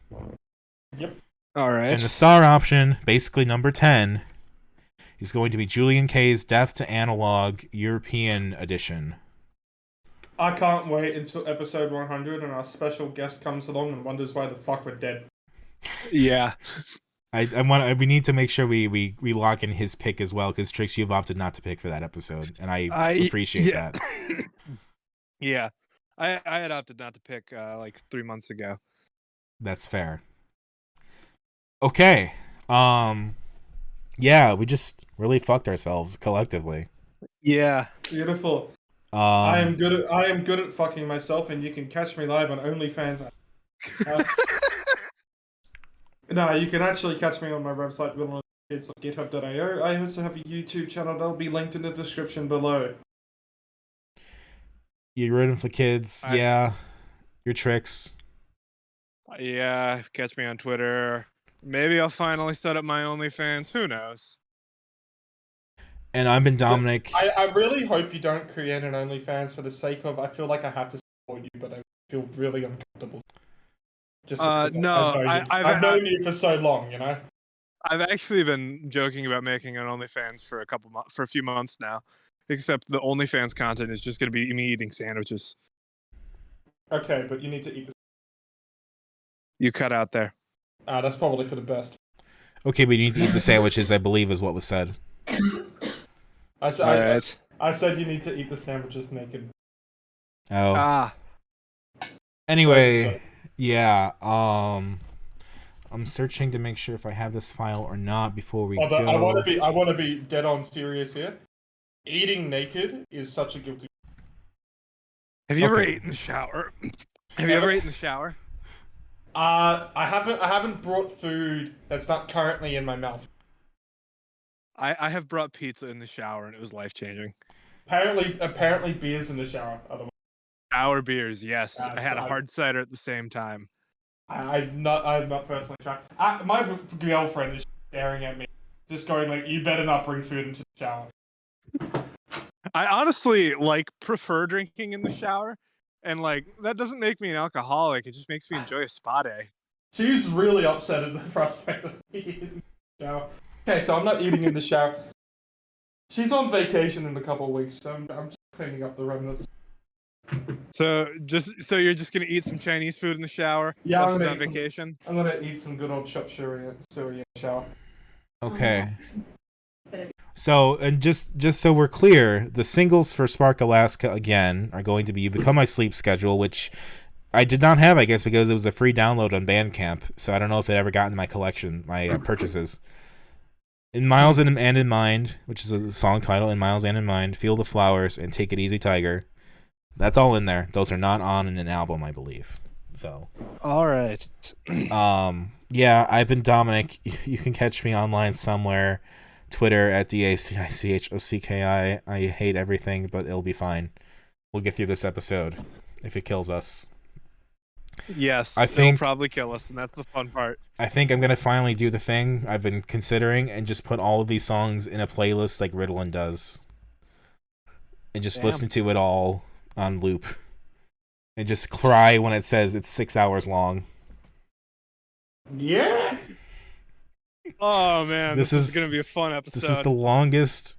Yep. All right. And the star option, basically number 10, is going to be Julian K's Death to Analog European Edition. I can't wait until episode 100 and our special guest comes along and wonders why the fuck we're dead. Yeah. We need to make sure we lock in his pick as well, because Trix, you've opted not to pick for that episode, and I appreciate that. Yeah, I had opted not to pick like 3 months ago. That's fair. Okay, yeah, we just really fucked ourselves collectively. Yeah, beautiful. I am good at fucking myself, and you can catch me live on OnlyFans. No, you can actually catch me on my website, github.io. I also have a YouTube channel that'll be linked in the description below. You're rooting for kids, yeah. Your Tricks. Yeah, catch me on Twitter. Maybe I'll finally set up my OnlyFans. Who knows? And I've been Dominic. I really hope you don't create an OnlyFans for the sake of. I feel like I have to support you, but I feel really uncomfortable. Just no, I've known you for so long, you know. I've actually been joking about making an OnlyFans for a few months now. Except the OnlyFans content is just going to be me eating sandwiches. Okay, but you need to eat this. You cut out there. That's probably for the best. Okay, but you need to eat the sandwiches, I believe is what was said. I said you need to eat the sandwiches naked. Oh. Anyway, yeah, I'm searching to make sure if I have this file or not before we go. I want to be dead on serious here. Eating naked is such a guilty. Have you ever eaten in the shower? Have you ever eaten in the shower? I haven't brought food that's not currently in my mouth. I have brought pizza in the shower and it was life-changing. Apparently beers in the shower. Otherwise. Shower beers, yes. I had a hard cider at the same time. I've not personally tried. My girlfriend is staring at me, just going like, "You better not bring food into the shower." I honestly prefer drinking in the shower, and that doesn't make me an alcoholic. It just makes me enjoy a spa day. She's really upset at the prospect of me eating in the shower. Okay, so I'm not eating in the shower. She's on vacation in a couple of weeks, so I'm just cleaning up the remnants. So you're just gonna eat some Chinese food in the shower? Yeah, on vacation. I'm gonna eat some good old chop suey in the shower. Okay. So, and just so we're clear, the singles for Spark Alaska again are going to be "You Become My Sleep Schedule," which I did not have, I guess, because it was a free download on Bandcamp. So I don't know if it ever got in my collection, my purchases. In Miles and in Mind, which is a song title, In Miles and in Mind, Feel the Flowers, and Take It Easy Tiger. That's all in there. Those are not on in an album, I believe. So. All right. Yeah, I've been Dominic. You can catch me online somewhere. Twitter at DACICHOCKI. I hate everything, but it'll be fine. We'll get through this episode if it kills us. Yes, I think it'll probably kill us, and that's the fun part. I think I'm going to finally do the thing I've been considering and just put all of these songs in a playlist like Ritalin does. And just listen to it all on loop. And just cry when it says it's 6 hours long. Yeah. Oh man, this is gonna be a fun episode. This is the longest.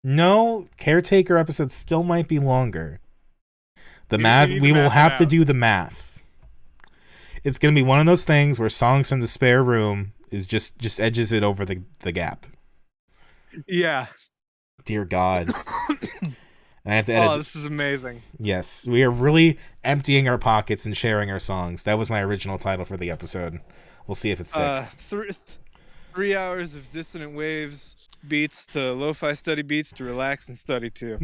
No, Caretaker episodes still might be longer. The math, we will have to do the math. It's gonna be one of those things where Songs from the Spare Room is just edges it over the gap. Yeah. Dear God. And I have to edit. Oh, this is amazing. Yes, we are really emptying our pockets and sharing our songs. That was my original title for the episode. We'll see if it sticks. 3 hours of Dissonant Waves beats to lo-fi study beats to relax and study to.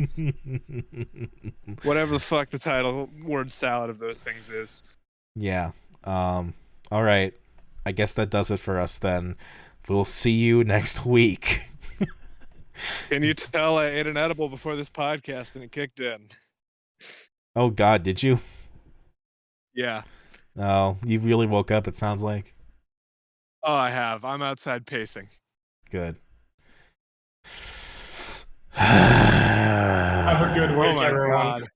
Whatever the fuck the title word salad of those things is. Yeah. All right. I guess that does it for us then. We'll see you next week. Can you tell I ate an edible before this podcast and it kicked in? Oh God, did you? Yeah. Oh, you really woke up, it sounds like. Oh, I have. I'm outside pacing. Good. Have a good week, everyone. God.